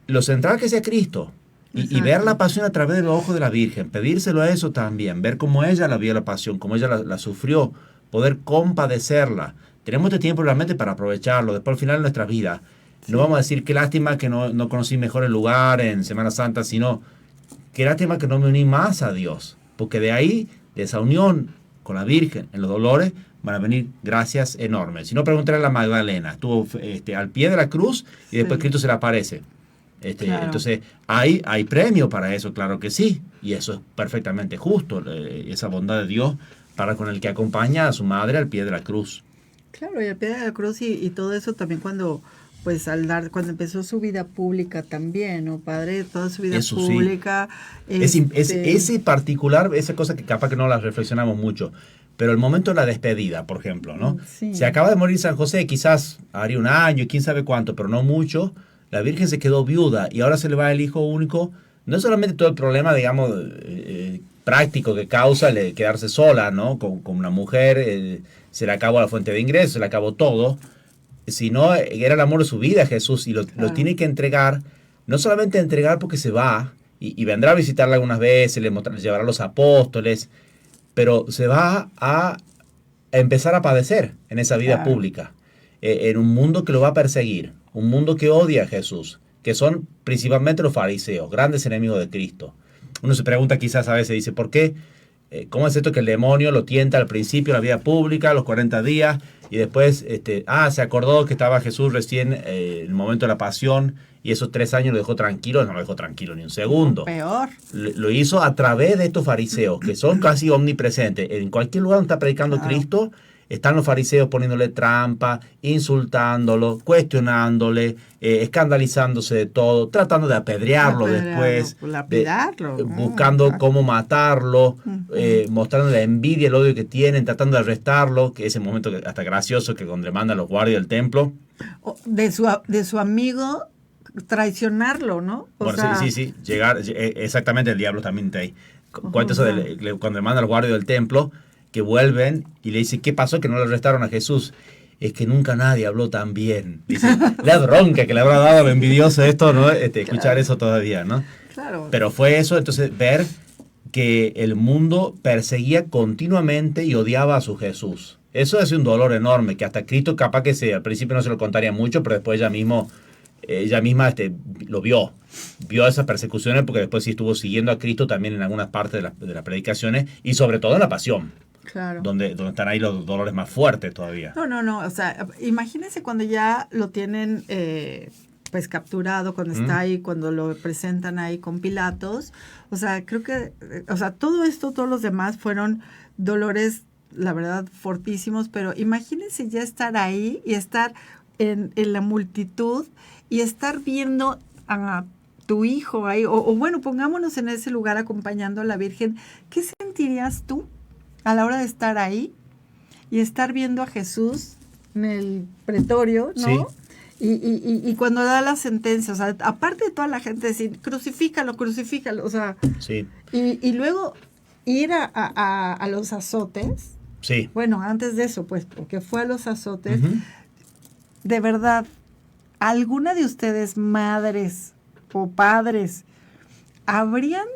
Speaker 2: lo central que sea Cristo. Y ver la pasión a través de los ojos de la Virgen, pedírselo a eso también, ver cómo ella la vio la pasión, cómo ella la sufrió, poder compadecerla. Tenemos este tiempo realmente para aprovecharlo. Después, al final de nuestra vida, no vamos a decir qué lástima que no conocí mejor el lugar en Semana Santa, sino qué lástima que no me uní más a Dios. Porque de ahí, de esa unión con la Virgen en los dolores, van a venir gracias enormes. Si no, preguntarle a la Magdalena. Estuvo al pie de la cruz y después Cristo se le aparece. Claro. Entonces, hay premio para eso, claro que sí. Y eso es perfectamente justo, esa bondad de Dios para con el que acompaña a su madre al pie de la cruz.
Speaker 1: Claro, y al pie de la cruz y todo eso también cuando empezó su vida pública también, ¿no, padre? Toda su vida eso pública.
Speaker 2: Sí. Ese particular, esa cosa que capaz que no la reflexionamos mucho, pero el momento de la despedida, por ejemplo, ¿no? Sí. Se acaba de morir San José, quizás haría un año, quién sabe cuánto, pero no mucho. La Virgen se quedó viuda y ahora se le va el hijo único. No solamente todo el problema, digamos, práctico que causa el quedarse sola, ¿no? Con una mujer, se le acabó la fuente de ingresos, se le acabó todo, sino era el amor de su vida Jesús, y lo tiene que entregar, no solamente entregar porque se va, y vendrá a visitarla algunas veces, le llevará a los apóstoles, pero se va a empezar a padecer en esa vida pública, en un mundo que lo va a perseguir, un mundo que odia a Jesús, que son principalmente los fariseos, grandes enemigos de Cristo. Uno se pregunta quizás a veces, dice, ¿por qué? ¿Cómo es esto que el demonio lo tienta al principio en la vida pública, a los 40 días, y después, se acordó que estaba Jesús recién en el momento de la pasión, y esos 3 años lo dejó tranquilo? No lo dejó tranquilo ni un segundo.
Speaker 1: Peor.
Speaker 2: Lo hizo a través de estos fariseos, que son casi omnipresentes. En cualquier lugar donde está predicando Cristo, están los fariseos poniéndole trampa, insultándolo, cuestionándole, escandalizándose de todo, tratando de apedrearlo después,
Speaker 1: lapidarlo,
Speaker 2: buscando cómo matarlo, mostrando la envidia, el odio que tienen, tratando de arrestarlo, que ese momento hasta gracioso que cuando le mandan los guardias del templo.
Speaker 1: De su amigo, traicionarlo, ¿no?
Speaker 2: Sí, llegar, exactamente, el diablo también está ahí. Cuenta eso cuando le mandan los guardias del templo, que vuelven y le dicen, ¿qué pasó que no le arrestaron a Jesús? Es que nunca nadie habló tan bien. Dice, la bronca que le habrá dado lo envidioso esto, ¿no? Escuchar eso todavía, ¿no?
Speaker 1: Claro.
Speaker 2: Pero fue eso, entonces, ver que el mundo perseguía continuamente y odiaba a su Jesús. Eso es un dolor enorme, que hasta Cristo capaz que al principio no se lo contaría mucho, pero después ella misma lo vio esas persecuciones, porque después sí estuvo siguiendo a Cristo también en algunas partes de las predicaciones, y sobre todo en la pasión.
Speaker 1: Claro.
Speaker 2: Donde están ahí los dolores más fuertes todavía.
Speaker 1: No, o sea, imagínense cuando ya lo tienen pues capturado, cuando está ahí, cuando lo presentan ahí con Pilatos. O sea, creo que, todo esto, todos los demás fueron dolores, la verdad, fortísimos, pero imagínense ya estar ahí y estar en la multitud y estar viendo a tu hijo ahí, o bueno, pongámonos en ese lugar acompañando a la Virgen. ¿Qué sentirías tú a la hora de estar ahí y estar viendo a Jesús en el pretorio, ¿no? Sí. Y cuando da la sentencia, o sea, aparte de toda la gente decir, crucifícalo, o sea,
Speaker 2: sí.
Speaker 1: Y luego ir a los azotes.
Speaker 2: Sí.
Speaker 1: Bueno, antes de eso, pues, porque fue a los azotes. De verdad, ¿alguna de ustedes, madres o padres, habrían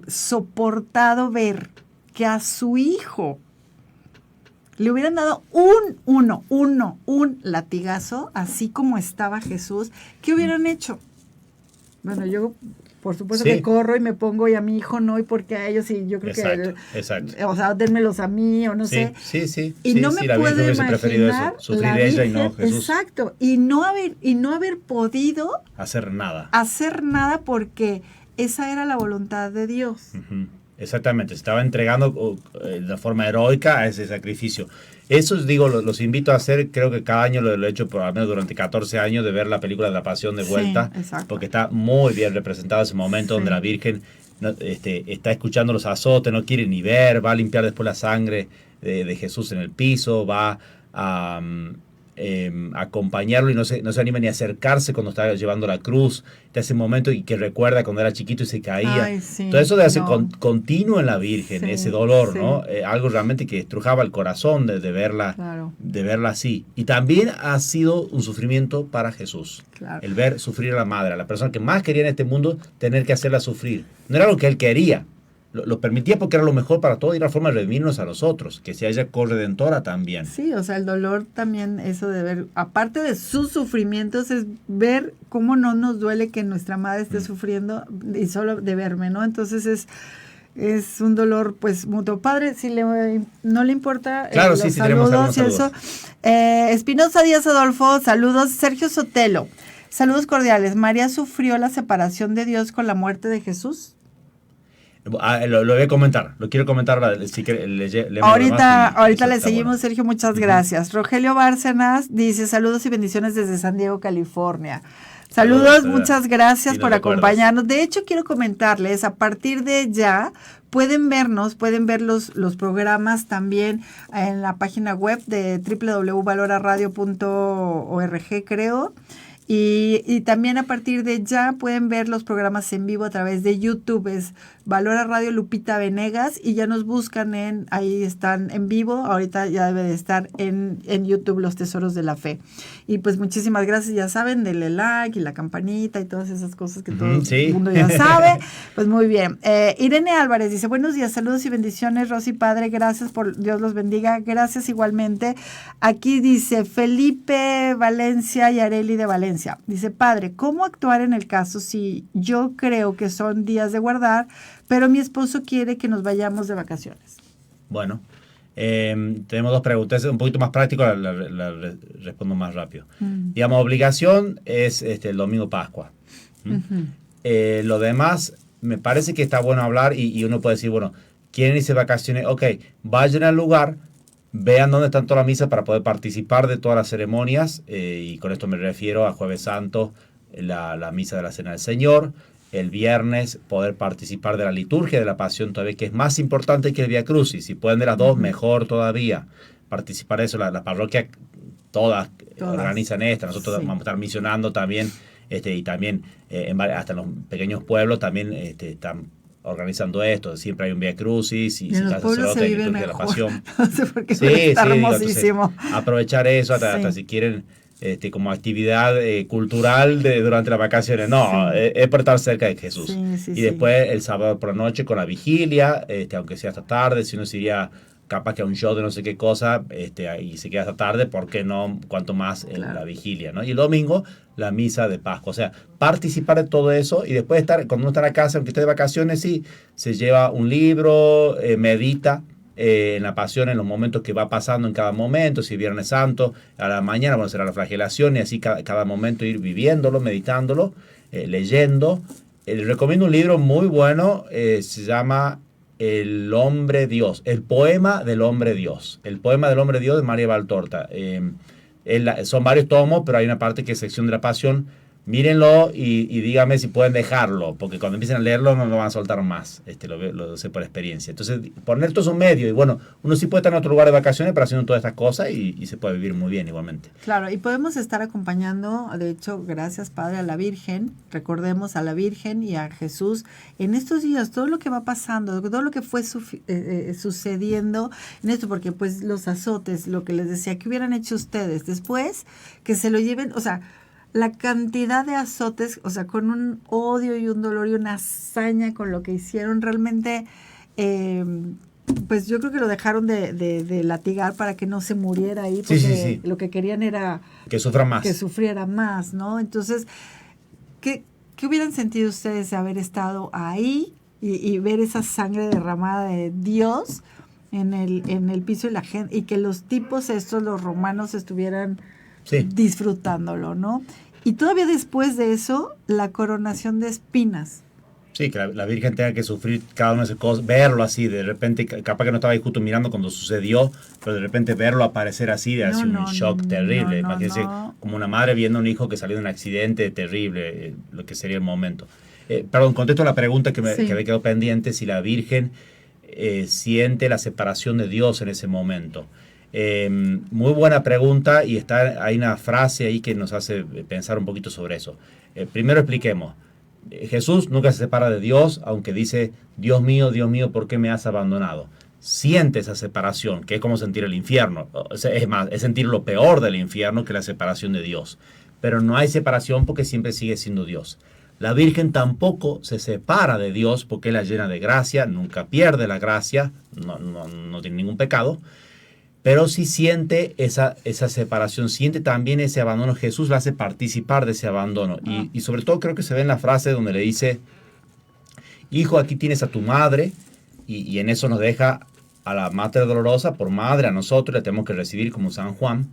Speaker 1: soportado ver que a su hijo le hubieran dado un latigazo, así como estaba Jesús? ¿Qué hubieran hecho? Bueno, yo, por supuesto, que corro y me pongo, y a mi hijo no, y porque a ellos sí, yo creo
Speaker 2: exacto.
Speaker 1: O sea, dénmelos a mí, o no sé.
Speaker 2: Sí.
Speaker 1: Y no me puedo imaginar
Speaker 2: sufrir ella y no Jesús.
Speaker 1: Exacto, y no haber podido
Speaker 2: hacer nada,
Speaker 1: porque esa era la voluntad de Dios.
Speaker 2: Exactamente, se estaba entregando de forma heroica a ese sacrificio. Eso, digo, los invito a hacer, creo que cada año lo he hecho por al menos durante 14 años, de ver la película de la Pasión de vuelta, porque está muy bien representado ese momento donde la Virgen está escuchando los azotes, no quiere ni ver, va a limpiar después la sangre de Jesús en el piso, va a acompañarlo y no se anima ni a acercarse cuando está llevando la cruz. Está ese momento y que recuerda cuando era chiquito y se caía. Todo eso de hacer continuo en la Virgen, ese dolor, ¿no? Algo realmente que estrujaba el corazón de verla, de verla así. Y también ha sido un sufrimiento para Jesús. El ver sufrir a la madre, a la persona que más quería en este mundo, tener que hacerla sufrir. No era lo que él quería. Lo permitía porque era lo mejor para todo y era la forma de redimirnos a nosotros, que sea ella corredentora también.
Speaker 1: Sí, o sea, el dolor también, eso de ver, aparte de sus sufrimientos, es ver cómo no nos duele que nuestra madre esté sufriendo, y solo de verme, ¿no? Entonces es un dolor, pues, mutuo. Padre, si no le importa,
Speaker 2: claro,
Speaker 1: los saludos y eso. Espinosa Díaz Adolfo, saludos. Sergio Sotelo, saludos cordiales. ¿María sufrió la separación de Dios con la muerte de Jesús?
Speaker 2: Lo voy a comentar, lo quiero comentar si
Speaker 1: ahorita le seguimos, Sergio, muchas gracias. Rogelio Bárcenas dice, saludos y bendiciones desde San Diego, California. Saludos, muchas gracias por acompañarnos. De hecho, quiero comentarles, a partir de ya, pueden ver los programas también en la página web de www.valoraradio.org, creo. Y también a partir de ya pueden ver los programas en vivo a través de YouTube. Es Valora Radio Lupita Venegas y ya nos buscan ahí están en vivo. Ahorita ya debe de estar en YouTube Los Tesoros de la Fe. Y pues muchísimas gracias, ya saben, denle like y la campanita y todas esas cosas que todo el mundo ya sabe. Pues muy bien. Irene Álvarez dice, buenos días, saludos y bendiciones, Rosy Padre, gracias, Dios los bendiga, gracias igualmente. Aquí dice Felipe Valencia y Areli de Valencia. Dice, Padre, ¿cómo actuar en el caso si yo creo que son días de guardar, pero mi esposo quiere que nos vayamos de vacaciones?
Speaker 2: Bueno, tenemos dos preguntas, un poquito más práctico, la respondo más rápido. Digamos, obligación es el domingo Pascua. Lo demás, me parece que está bueno hablar y uno puede decir, bueno, quieren irse de vacaciones, ok, vayan al lugar, vean dónde están todas las misas para poder participar de todas las ceremonias, y con esto me refiero a Jueves Santo, la misa de la Cena del Señor, el viernes poder participar de la liturgia de la Pasión todavía, que es más importante que el Vía Crucis. Si pueden de las dos, mejor todavía. Participar de eso, la parroquia todas organizan esta, nosotros vamos a estar misionando también, y también hasta en los pequeños pueblos también están organizando esto, siempre hay un Vía Crucis y
Speaker 1: en los pueblos se vive mejor.
Speaker 2: La Pasión.
Speaker 1: No sé por qué, está hermosísimo.
Speaker 2: Entonces, aprovechar eso hasta si quieren como actividad cultural durante las vacaciones. No, es para estar cerca de Jesús. Y después el sábado por la noche con la vigilia, aunque sea hasta tarde, si uno se iría capaz que a un show de no sé qué cosa, y se queda hasta tarde, ¿por qué no? Cuanto más en la vigilia, ¿no? Y el domingo, la misa de Pascua. O sea, participar de todo eso y después cuando uno está en la casa, aunque esté de vacaciones, sí, se lleva un libro, medita en la Pasión, en los momentos que va pasando en cada momento. Si Viernes Santo, a la mañana, bueno, será la flagelación, y así cada momento ir viviéndolo, meditándolo, leyendo. Recomiendo un libro muy bueno, se llama El Hombre Dios, el poema del Hombre Dios. El poema del Hombre Dios de María Valtorta. Son varios tomos, pero hay una parte que es sección de la Pasión. Mírenlo y díganme si pueden dejarlo, porque cuando empiecen a leerlo no lo van a soltar más. Lo sé por experiencia. Entonces, poner todo eso en medio, y bueno, uno sí puede estar en otro lugar de vacaciones, pero haciendo todas estas cosas y se puede vivir muy bien igualmente.
Speaker 1: Claro, y podemos estar acompañando, de hecho, gracias Padre, a la Virgen. Recordemos a la Virgen y a Jesús en estos días, todo lo que va pasando, todo lo que fue sucediendo en esto, porque pues los azotes, lo que les decía, ¿qué hubieran hecho ustedes después? Que se lo lleven, o sea, la cantidad de azotes, o sea, con un odio y un dolor y una hazaña con lo que hicieron, realmente, pues yo creo que lo dejaron de latigar para que no se muriera ahí, porque lo que querían era
Speaker 2: que sufra más.
Speaker 1: Que sufriera más, ¿no? Entonces, ¿qué hubieran sentido ustedes de haber estado ahí y ver esa sangre derramada de Dios en el piso, y la gente, y que los tipos estos, los romanos, estuvieran disfrutándolo, ¿no? Y todavía después de eso, la coronación de espinas.
Speaker 2: Sí, que la Virgen tenga que sufrir cada una de esas cosas, verlo así, de repente, capaz que no estaba ahí justo mirando cuando sucedió, pero de repente verlo aparecer así, hace un shock terrible. Imagínense, como una madre viendo a un hijo que salió de un accidente terrible, lo que sería el momento. Perdón, contesto la pregunta que me quedó pendiente, si la Virgen siente la separación de Dios en ese momento. Muy buena pregunta, y hay una frase ahí que nos hace pensar un poquito sobre eso. Primero expliquemos. Jesús nunca se separa de Dios, aunque dice, Dios mío, ¿por qué me has abandonado? Siente esa separación, que es como sentir el infierno. Es más, es sentir lo peor del infierno que la separación de Dios. Pero no hay separación porque siempre sigue siendo Dios. La Virgen tampoco se separa de Dios porque es la llena de gracia, nunca pierde la gracia, no tiene ningún pecado. Pero sí siente esa separación, siente también ese abandono. Jesús la hace participar de ese abandono. Y sobre todo creo que se ve en la frase donde le dice, hijo, aquí tienes a tu madre, y en eso nos deja a la Mater Dolorosa por madre, a nosotros le tenemos que recibir como San Juan.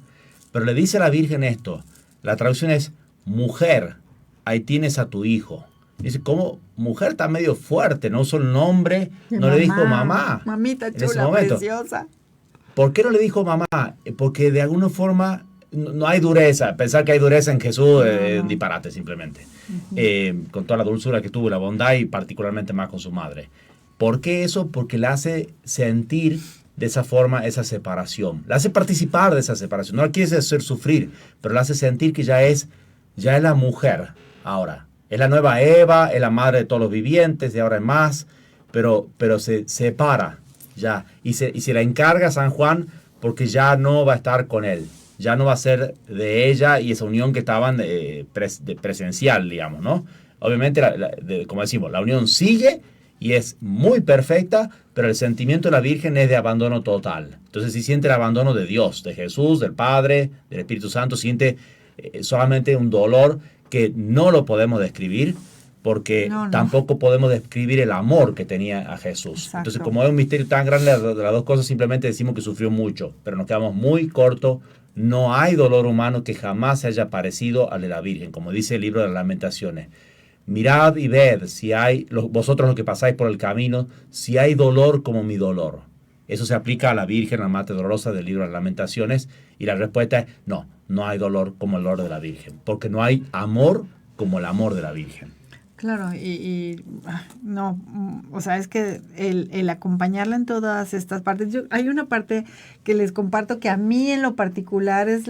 Speaker 2: Pero le dice a la Virgen esto, la traducción es, mujer, ahí tienes a tu hijo. Dice, ¿cómo? Mujer está medio fuerte, no usó el nombre, no le dijo mamá.
Speaker 1: Mamita chula, preciosa.
Speaker 2: ¿Por qué no le dijo mamá? Porque de alguna forma no hay dureza. Pensar que hay dureza en Jesús es un disparate simplemente. Con toda la dulzura que tuvo, la bondad, y particularmente más con su madre. ¿Por qué eso? Porque la hace sentir de esa forma esa separación. La hace participar de esa separación. No la quiere hacer sufrir, pero la hace sentir que ya es ya es la mujer ahora. Es la nueva Eva, es la madre de todos los vivientes, de ahora en más, pero se separa ya. Y se la encarga a San Juan porque ya no va a estar con él. Ya no va a ser de ella y esa unión que estaban de presencial, digamos, ¿no? Obviamente, como decimos, la unión sigue y es muy perfecta, pero el sentimiento de la Virgen es de abandono total. Entonces, si siente el abandono de Dios, de Jesús, del Padre, del Espíritu Santo, siente solamente un dolor que no lo podemos describir, porque tampoco podemos describir el amor que tenía a Jesús. Exacto. Entonces, como es un misterio tan grande de las dos cosas, simplemente decimos que sufrió mucho, pero nos quedamos muy cortos. No hay dolor humano que jamás se haya parecido al de la Virgen, como dice el libro de las Lamentaciones. Mirad y ved, si hay, vosotros los que pasáis por el camino, si hay dolor como mi dolor. Eso se aplica a la Virgen, a la Madre Dolorosa del libro de las Lamentaciones, y la respuesta es no hay dolor como el dolor de la Virgen, porque no hay amor como el amor de la Virgen.
Speaker 1: Claro, no, o sea, es que el acompañarla en todas estas partes, hay una parte que les comparto que a mí en lo particular es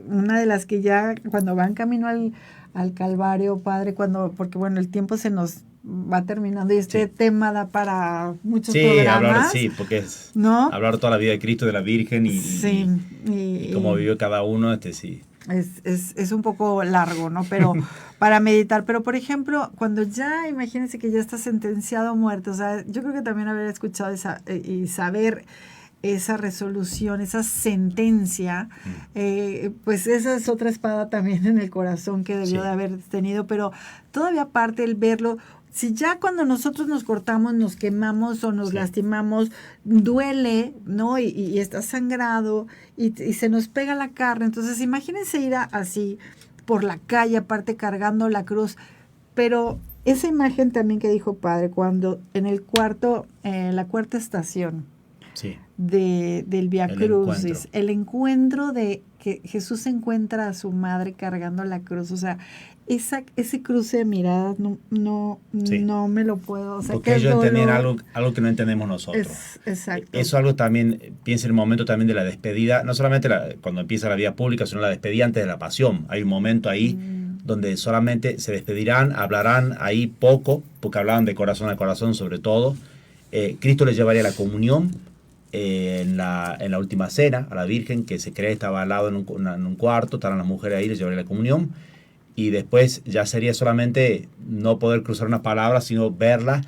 Speaker 1: una de las que ya cuando van camino al Calvario, Padre, porque bueno, el tiempo se nos va terminando y este tema da para muchos programas.
Speaker 2: Porque es hablar toda la vida de Cristo, de la Virgen y cómo vivió cada uno, sí.
Speaker 1: Es un poco largo, ¿no? Pero para meditar. Pero, por ejemplo, cuando ya, imagínense que ya está sentenciado a muerte, o sea, yo creo que también haber escuchado y saber esa resolución, esa sentencia, pues esa es otra espada también en el corazón que debió de haber tenido, pero todavía aparte el verlo, si ya cuando nosotros nos cortamos, nos quemamos o nos lastimamos, duele, ¿no? Y está sangrado y se nos pega la carne. Entonces, imagínense ir así por la calle, aparte cargando la cruz. Pero esa imagen también que dijo Padre, cuando en la cuarta estación del Vía Crucis, el encuentro de que Jesús encuentra a su madre cargando la cruz, o sea, ese cruce de miradas no me lo puedo... O sea,
Speaker 2: porque ellos entendían algo que no entendemos nosotros.
Speaker 1: Exacto.
Speaker 2: Eso es algo también, piensa en el momento también de la despedida, no solamente cuando empieza la vida pública, sino la despedida antes de la pasión. Hay un momento ahí donde solamente se despedirán, hablarán ahí poco, porque hablaban de corazón a corazón sobre todo. Cristo les llevaría la comunión en la última cena a la Virgen, que se cree estaba al lado en un cuarto, estaban las mujeres ahí, les llevaría la comunión. Y después ya sería solamente no poder cruzar una palabra, sino verla.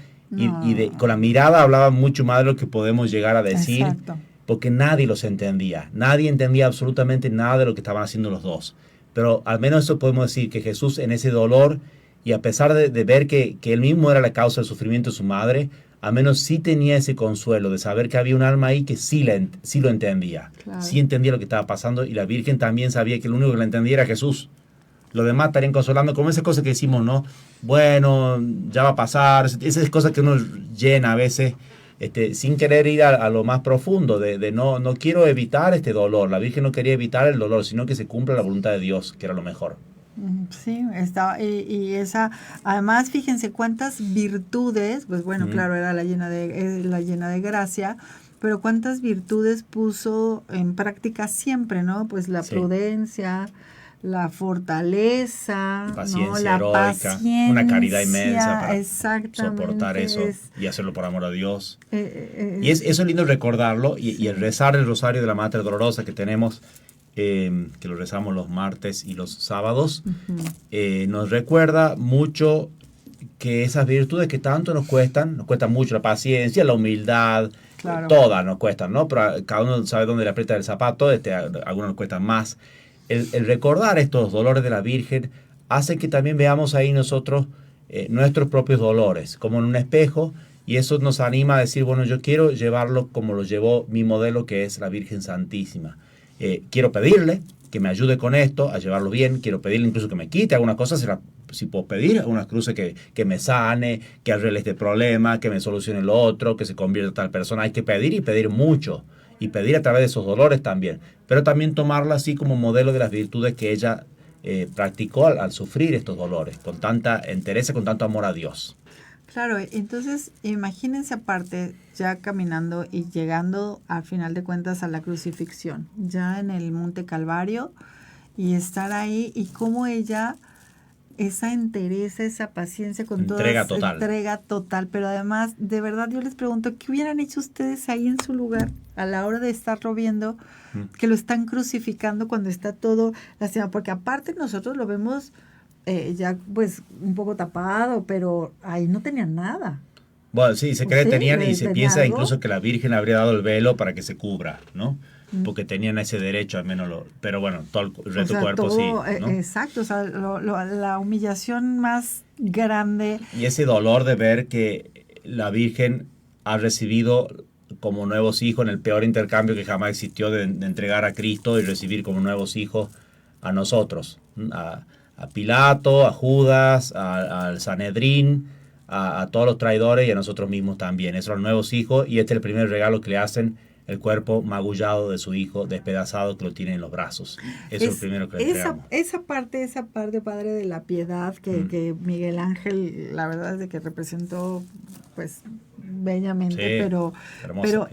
Speaker 2: Con la mirada hablaba mucho más de lo que podemos llegar a decir. Exacto. Porque nadie los entendía. Nadie entendía absolutamente nada de lo que estaban haciendo los dos. Pero al menos eso podemos decir, que Jesús en ese dolor, y a pesar de ver que él mismo era la causa del sufrimiento de su madre, al menos sí tenía ese consuelo de saber que había un alma ahí que sí lo entendía. Claro. Sí entendía lo que estaba pasando, y la Virgen también sabía que el único que la entendía era Jesús. Los demás estarían consolando, como esas cosas que decimos, ¿no? Bueno, ya va a pasar. Esas cosas que uno llena a veces sin querer ir a lo más profundo, de no quiero evitar este dolor. La Virgen no quería evitar el dolor, sino que se cumpla la voluntad de Dios, que era lo mejor.
Speaker 1: Sí, y esa, además, fíjense cuántas virtudes, pues bueno, claro, era la llena de gracia, pero cuántas virtudes puso en práctica siempre, ¿no? Pues la prudencia, la fortaleza,
Speaker 2: paciencia,
Speaker 1: la
Speaker 2: heroica,
Speaker 1: paciencia,
Speaker 2: una caridad inmensa para
Speaker 1: exactamente,
Speaker 2: soportar eso y hacerlo por amor a Dios. Y eso es lindo recordarlo, y el rezar el rosario de la Madre Dolorosa que tenemos, que lo rezamos los martes y los sábados, nos recuerda mucho que esas virtudes que tanto nos cuestan mucho, la paciencia, la humildad, todas nos cuestan, ¿no? Pero cada uno sabe dónde le aprieta el zapato, algunos nos cuestan más. El recordar estos dolores de la Virgen hace que también veamos ahí nosotros nuestros propios dolores, como en un espejo, y eso nos anima a decir, bueno, yo quiero llevarlo como lo llevó mi modelo, que es la Virgen Santísima. Quiero pedirle que me ayude con esto, a llevarlo bien, quiero pedirle incluso que me quite algunas cosas, si puedo pedir algunas cruces que me sane, que arregle este problema, que me solucione lo otro, que se convierta en tal persona. Hay que pedir y pedir mucho, y pedir a través de esos dolores también, pero también tomarla así como modelo de las virtudes que ella practicó al sufrir estos dolores, con tanta entereza, con tanto amor a Dios.
Speaker 1: Claro, entonces imagínense aparte ya caminando y llegando al final de cuentas a la crucifixión, ya en el Monte Calvario, y estar ahí y cómo ella esa entereza, esa paciencia con
Speaker 2: entrega
Speaker 1: todas,
Speaker 2: total.
Speaker 1: Entrega total, pero además, de verdad, yo les pregunto, ¿qué hubieran hecho ustedes ahí en su lugar a la hora de estarlo viendo, que lo están crucificando cuando está todo lastimado? Porque aparte nosotros lo vemos ya pues un poco tapado, pero ahí no tenían nada.
Speaker 2: Bueno, sí, se cree que tenían y se piensa
Speaker 1: algo.
Speaker 2: incluso que la Virgen habría dado el velo para que se cubra, ¿no? Porque tenían ese derecho, al menos, pero bueno, todo el resto del cuerpo
Speaker 1: todo,
Speaker 2: sí, ¿no?
Speaker 1: Exacto, o sea, la humillación más grande.
Speaker 2: Y ese dolor de ver que la Virgen ha recibido como nuevos hijos en el peor intercambio que jamás existió de entregar a Cristo y recibir como nuevos hijos a nosotros, a Pilato, a Judas, al Sanedrín, a todos los traidores y a nosotros mismos también. Esos son los nuevos hijos y este es el primer regalo que le hacen, el cuerpo magullado de su hijo, despedazado, que lo tiene en los brazos. Eso es lo primero que le entregamos.
Speaker 1: Esa parte, padre, de la piedad que Miguel Ángel, la verdad es de que representó pues bellamente,
Speaker 2: sí,
Speaker 1: pero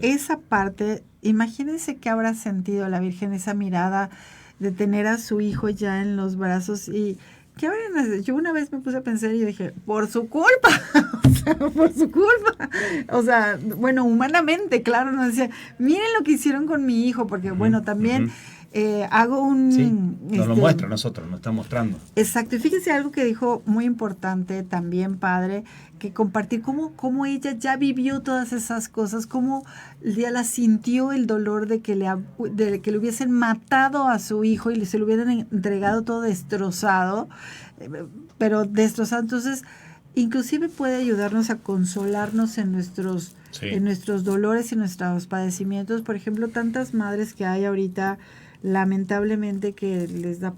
Speaker 1: esa parte, imagínense qué habrá sentido la Virgen, esa mirada de tener a su hijo ya en los brazos y yo una vez me puse a pensar y dije, por su culpa, o sea, por su culpa. O sea, bueno, humanamente, claro, no decía, miren lo que hicieron con mi hijo, porque bueno, también hago un...
Speaker 2: Sí, nos lo muestra a nosotros, nos está mostrando.
Speaker 1: Exacto, y fíjense algo que dijo muy importante también, padre, que compartir cómo ella ya vivió todas esas cosas, cómo ya la sintió el dolor de que le hubiesen matado a su hijo y se lo hubieran entregado todo destrozado, pero destrozado. Entonces, inclusive puede ayudarnos a consolarnos en nuestros dolores y nuestros padecimientos. Por ejemplo, tantas madres que hay ahorita, lamentablemente, que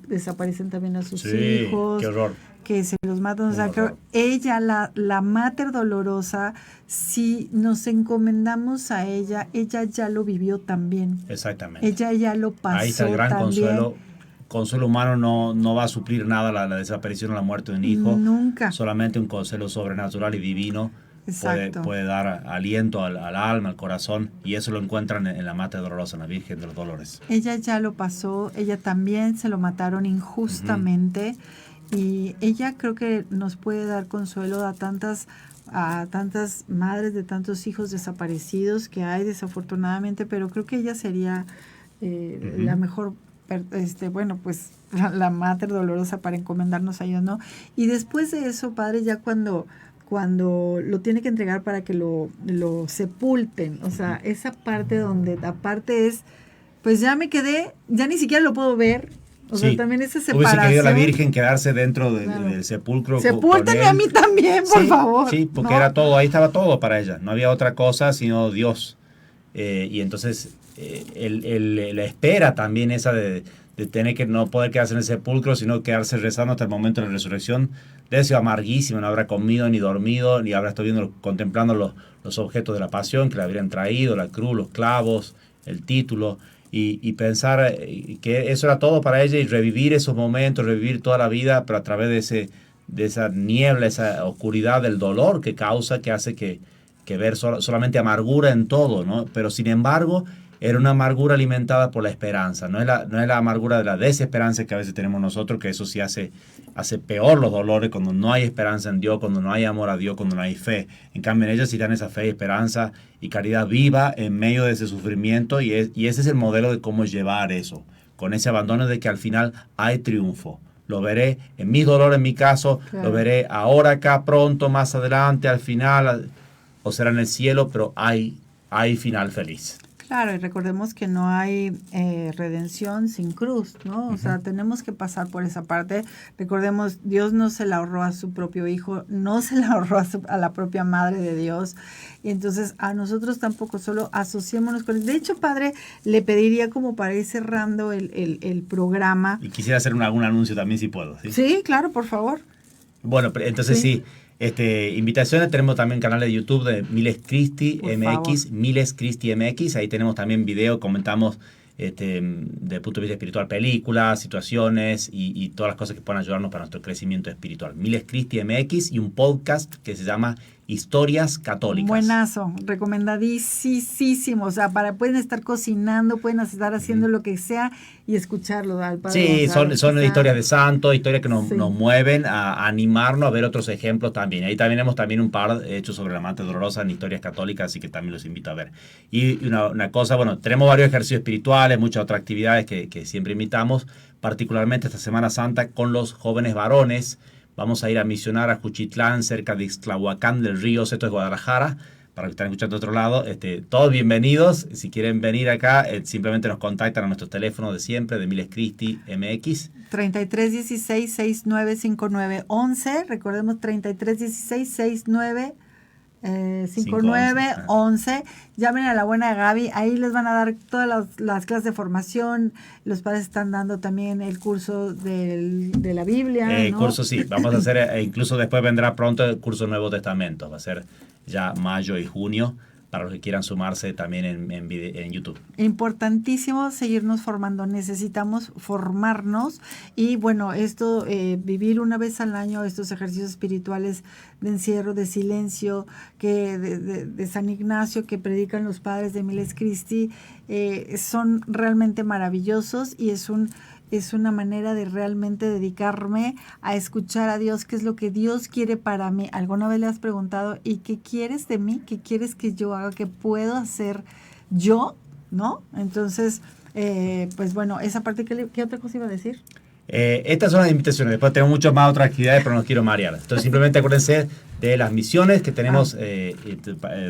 Speaker 1: desaparecen también a sus hijos.
Speaker 2: Qué horror.
Speaker 1: Que se los matan. O sea, que ella, la mater dolorosa, si nos encomendamos a ella ya lo vivió también.
Speaker 2: Exactamente.
Speaker 1: Ella ya lo pasó.
Speaker 2: Ahí está el gran
Speaker 1: también.
Speaker 2: Consuelo humano no va a suplir nada la desaparición o la muerte de un hijo.
Speaker 1: Nunca.
Speaker 2: Solamente un consuelo sobrenatural y divino puede dar aliento al alma, al corazón, y eso lo encuentran en la Mater Dolorosa, en la Virgen de los Dolores.
Speaker 1: Ella ya lo pasó, ella también se lo mataron injustamente. Y ella creo que nos puede dar consuelo a tantas madres de tantos hijos desaparecidos que hay desafortunadamente, pero creo que ella sería la mejor, pues la Mater Dolorosa para encomendarnos a ella, ¿no? Y después de eso, padre, ya cuando lo tiene que entregar para que lo sepulten, o sea, esa parte donde aparte es, pues ya ni siquiera lo puedo ver. O sea, también esa separación.
Speaker 2: Hubiese querido la Virgen quedarse dentro del sepulcro.
Speaker 1: Sepúltenme a mí también, por favor.
Speaker 2: Sí, porque era todo, ahí estaba todo para ella. No había otra cosa sino Dios. Y entonces la espera también esa de tener que no poder quedarse en el sepulcro, sino quedarse rezando hasta el momento de la resurrección, debe ser amarguísimo. No habrá comido ni dormido, ni habrá estado contemplando los objetos de la pasión que le habrían traído, la cruz, los clavos, el título. Y pensar que eso era todo para ella y revivir esos momentos, revivir toda la vida, pero a través de esa niebla, esa oscuridad del dolor que causa, que hace que ver solamente amargura en todo, ¿no? Pero sin embargo, era una amargura alimentada por la esperanza, no es la amargura de la desesperanza que a veces tenemos nosotros, que eso sí hace peor los dolores cuando no hay esperanza en Dios, cuando no hay amor a Dios, cuando no hay fe. En cambio, en ellos sí dan esa fe y esperanza y caridad viva en medio de ese sufrimiento, y ese es el modelo de cómo llevar eso, con ese abandono de que al final hay triunfo. Lo veré en mis dolores, en mi caso, claro. Lo veré ahora, acá, pronto, más adelante, al final, o será en el cielo, pero hay final feliz.
Speaker 1: Claro, y recordemos que no hay redención sin cruz, ¿no? O sea, tenemos que pasar por esa parte. Recordemos, Dios no se la ahorró a su propio hijo, no se la ahorró a la propia madre de Dios. Y entonces a nosotros tampoco, solo asociémonos con él. De hecho, padre, le pediría como para ir cerrando el programa.
Speaker 2: Y quisiera hacer algún anuncio también, si puedo.
Speaker 1: Sí, claro, por favor.
Speaker 2: Bueno, entonces sí. Invitaciones, tenemos también canal de YouTube de Miles Christi MX, Miles Christi MX, ahí tenemos también video, comentamos desde el punto de vista espiritual, películas, situaciones y todas las cosas que puedan ayudarnos para nuestro crecimiento espiritual. Miles Christi MX y un podcast que se llama Historias Católicas.
Speaker 1: Buenazo, recomendadísimo. O sea, pueden estar cocinando, pueden estar haciendo lo que sea y escucharlo al Padre
Speaker 2: Sí,
Speaker 1: Gonzalo,
Speaker 2: son historias de santos, historias que nos mueven a animarnos a ver otros ejemplos también. Ahí también tenemos también un par hechos sobre la Madre Dolorosa en Historias Católicas, así que también los invito a ver. Y una cosa, bueno, tenemos varios ejercicios espirituales, muchas otras actividades que siempre invitamos, particularmente esta Semana Santa con los jóvenes varones. Vamos a ir a misionar a Juchitlán, cerca de Ixtlahuacán del Río, esto es Guadalajara, para los que están escuchando de otro lado. Todos bienvenidos. Si quieren venir acá, simplemente nos contactan a nuestro teléfono de siempre, de Miles Christi MX.
Speaker 1: 3316-695911. Recordemos 3316-695911. Llamen a la buena Gaby, ahí les van a dar todas las clases de formación. Los padres están dando también el curso de la Biblia,
Speaker 2: El curso, sí, vamos a hacer, incluso después vendrá pronto el curso Nuevo Testamento, va a ser ya mayo y junio, para los que quieran sumarse también en YouTube.
Speaker 1: Importantísimo seguirnos formando, necesitamos formarnos y bueno, esto, vivir una vez al año estos ejercicios espirituales de encierro, de silencio, que de San Ignacio que predican los padres de Miles Christi, son realmente maravillosos y es una manera de realmente dedicarme a escuchar a Dios, qué es lo que Dios quiere para mí. ¿Alguna vez le has preguntado, ¿y qué quieres de mí? ¿Qué quieres que yo haga? ¿Qué puedo hacer yo? ¿No? Entonces, pues bueno, esa parte, ¿qué otra cosa iba a decir?
Speaker 2: Estas son las invitaciones. Después tengo muchas más otras actividades, pero no quiero marear. Entonces, simplemente acuérdense de las misiones que tenemos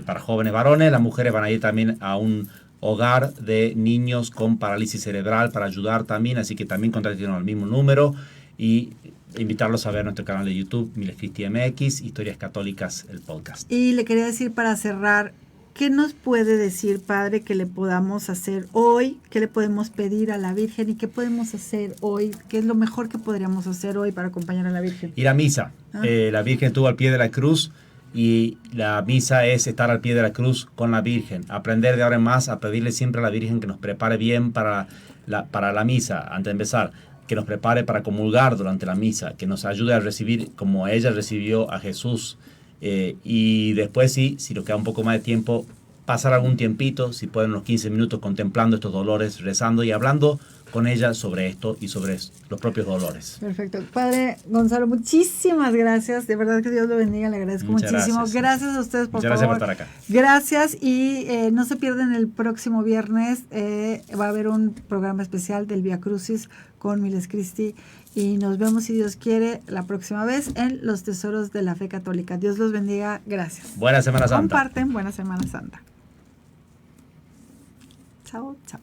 Speaker 2: para jóvenes varones. Las mujeres van a ir también a un hogar de niños con parálisis cerebral para ayudar también, así que también contacten al mismo número y invitarlos a ver nuestro canal de YouTube, Miles Christi MX, Historias Católicas, el podcast.
Speaker 1: Y le quería decir para cerrar, ¿qué nos puede decir, Padre, que le podamos hacer hoy? ¿Qué le podemos pedir a la Virgen? ¿Y qué podemos hacer hoy? ¿Qué es lo mejor que podríamos hacer hoy para acompañar a la Virgen?
Speaker 2: Ir a misa. La Virgen estuvo al pie de la cruz. Y la misa es estar al pie de la cruz con la Virgen, aprender de ahora en más a pedirle siempre a la Virgen que nos prepare bien para la misa, antes de empezar, que nos prepare para comulgar durante la misa, que nos ayude a recibir como ella recibió a Jesús, y después si nos queda un poco más de tiempo, pasar algún tiempito, si pueden unos 15 minutos contemplando estos dolores, rezando y hablando con ella sobre esto y sobre los propios dolores.
Speaker 1: Perfecto. Padre Gonzalo, muchísimas gracias. De verdad que Dios lo bendiga, le agradezco muchísimo. Gracias a ustedes, por favor.
Speaker 2: Muchas gracias por estar acá.
Speaker 1: Gracias y no se pierdan el próximo viernes. Va a haber un programa especial del Vía Crucis con Miles Christi y nos vemos, si Dios quiere, la próxima vez en Los Tesoros de la Fe Católica. Dios los bendiga. Gracias.
Speaker 2: Buena Semana Santa.
Speaker 1: Comparten. Buena Semana Santa. Chao, chao.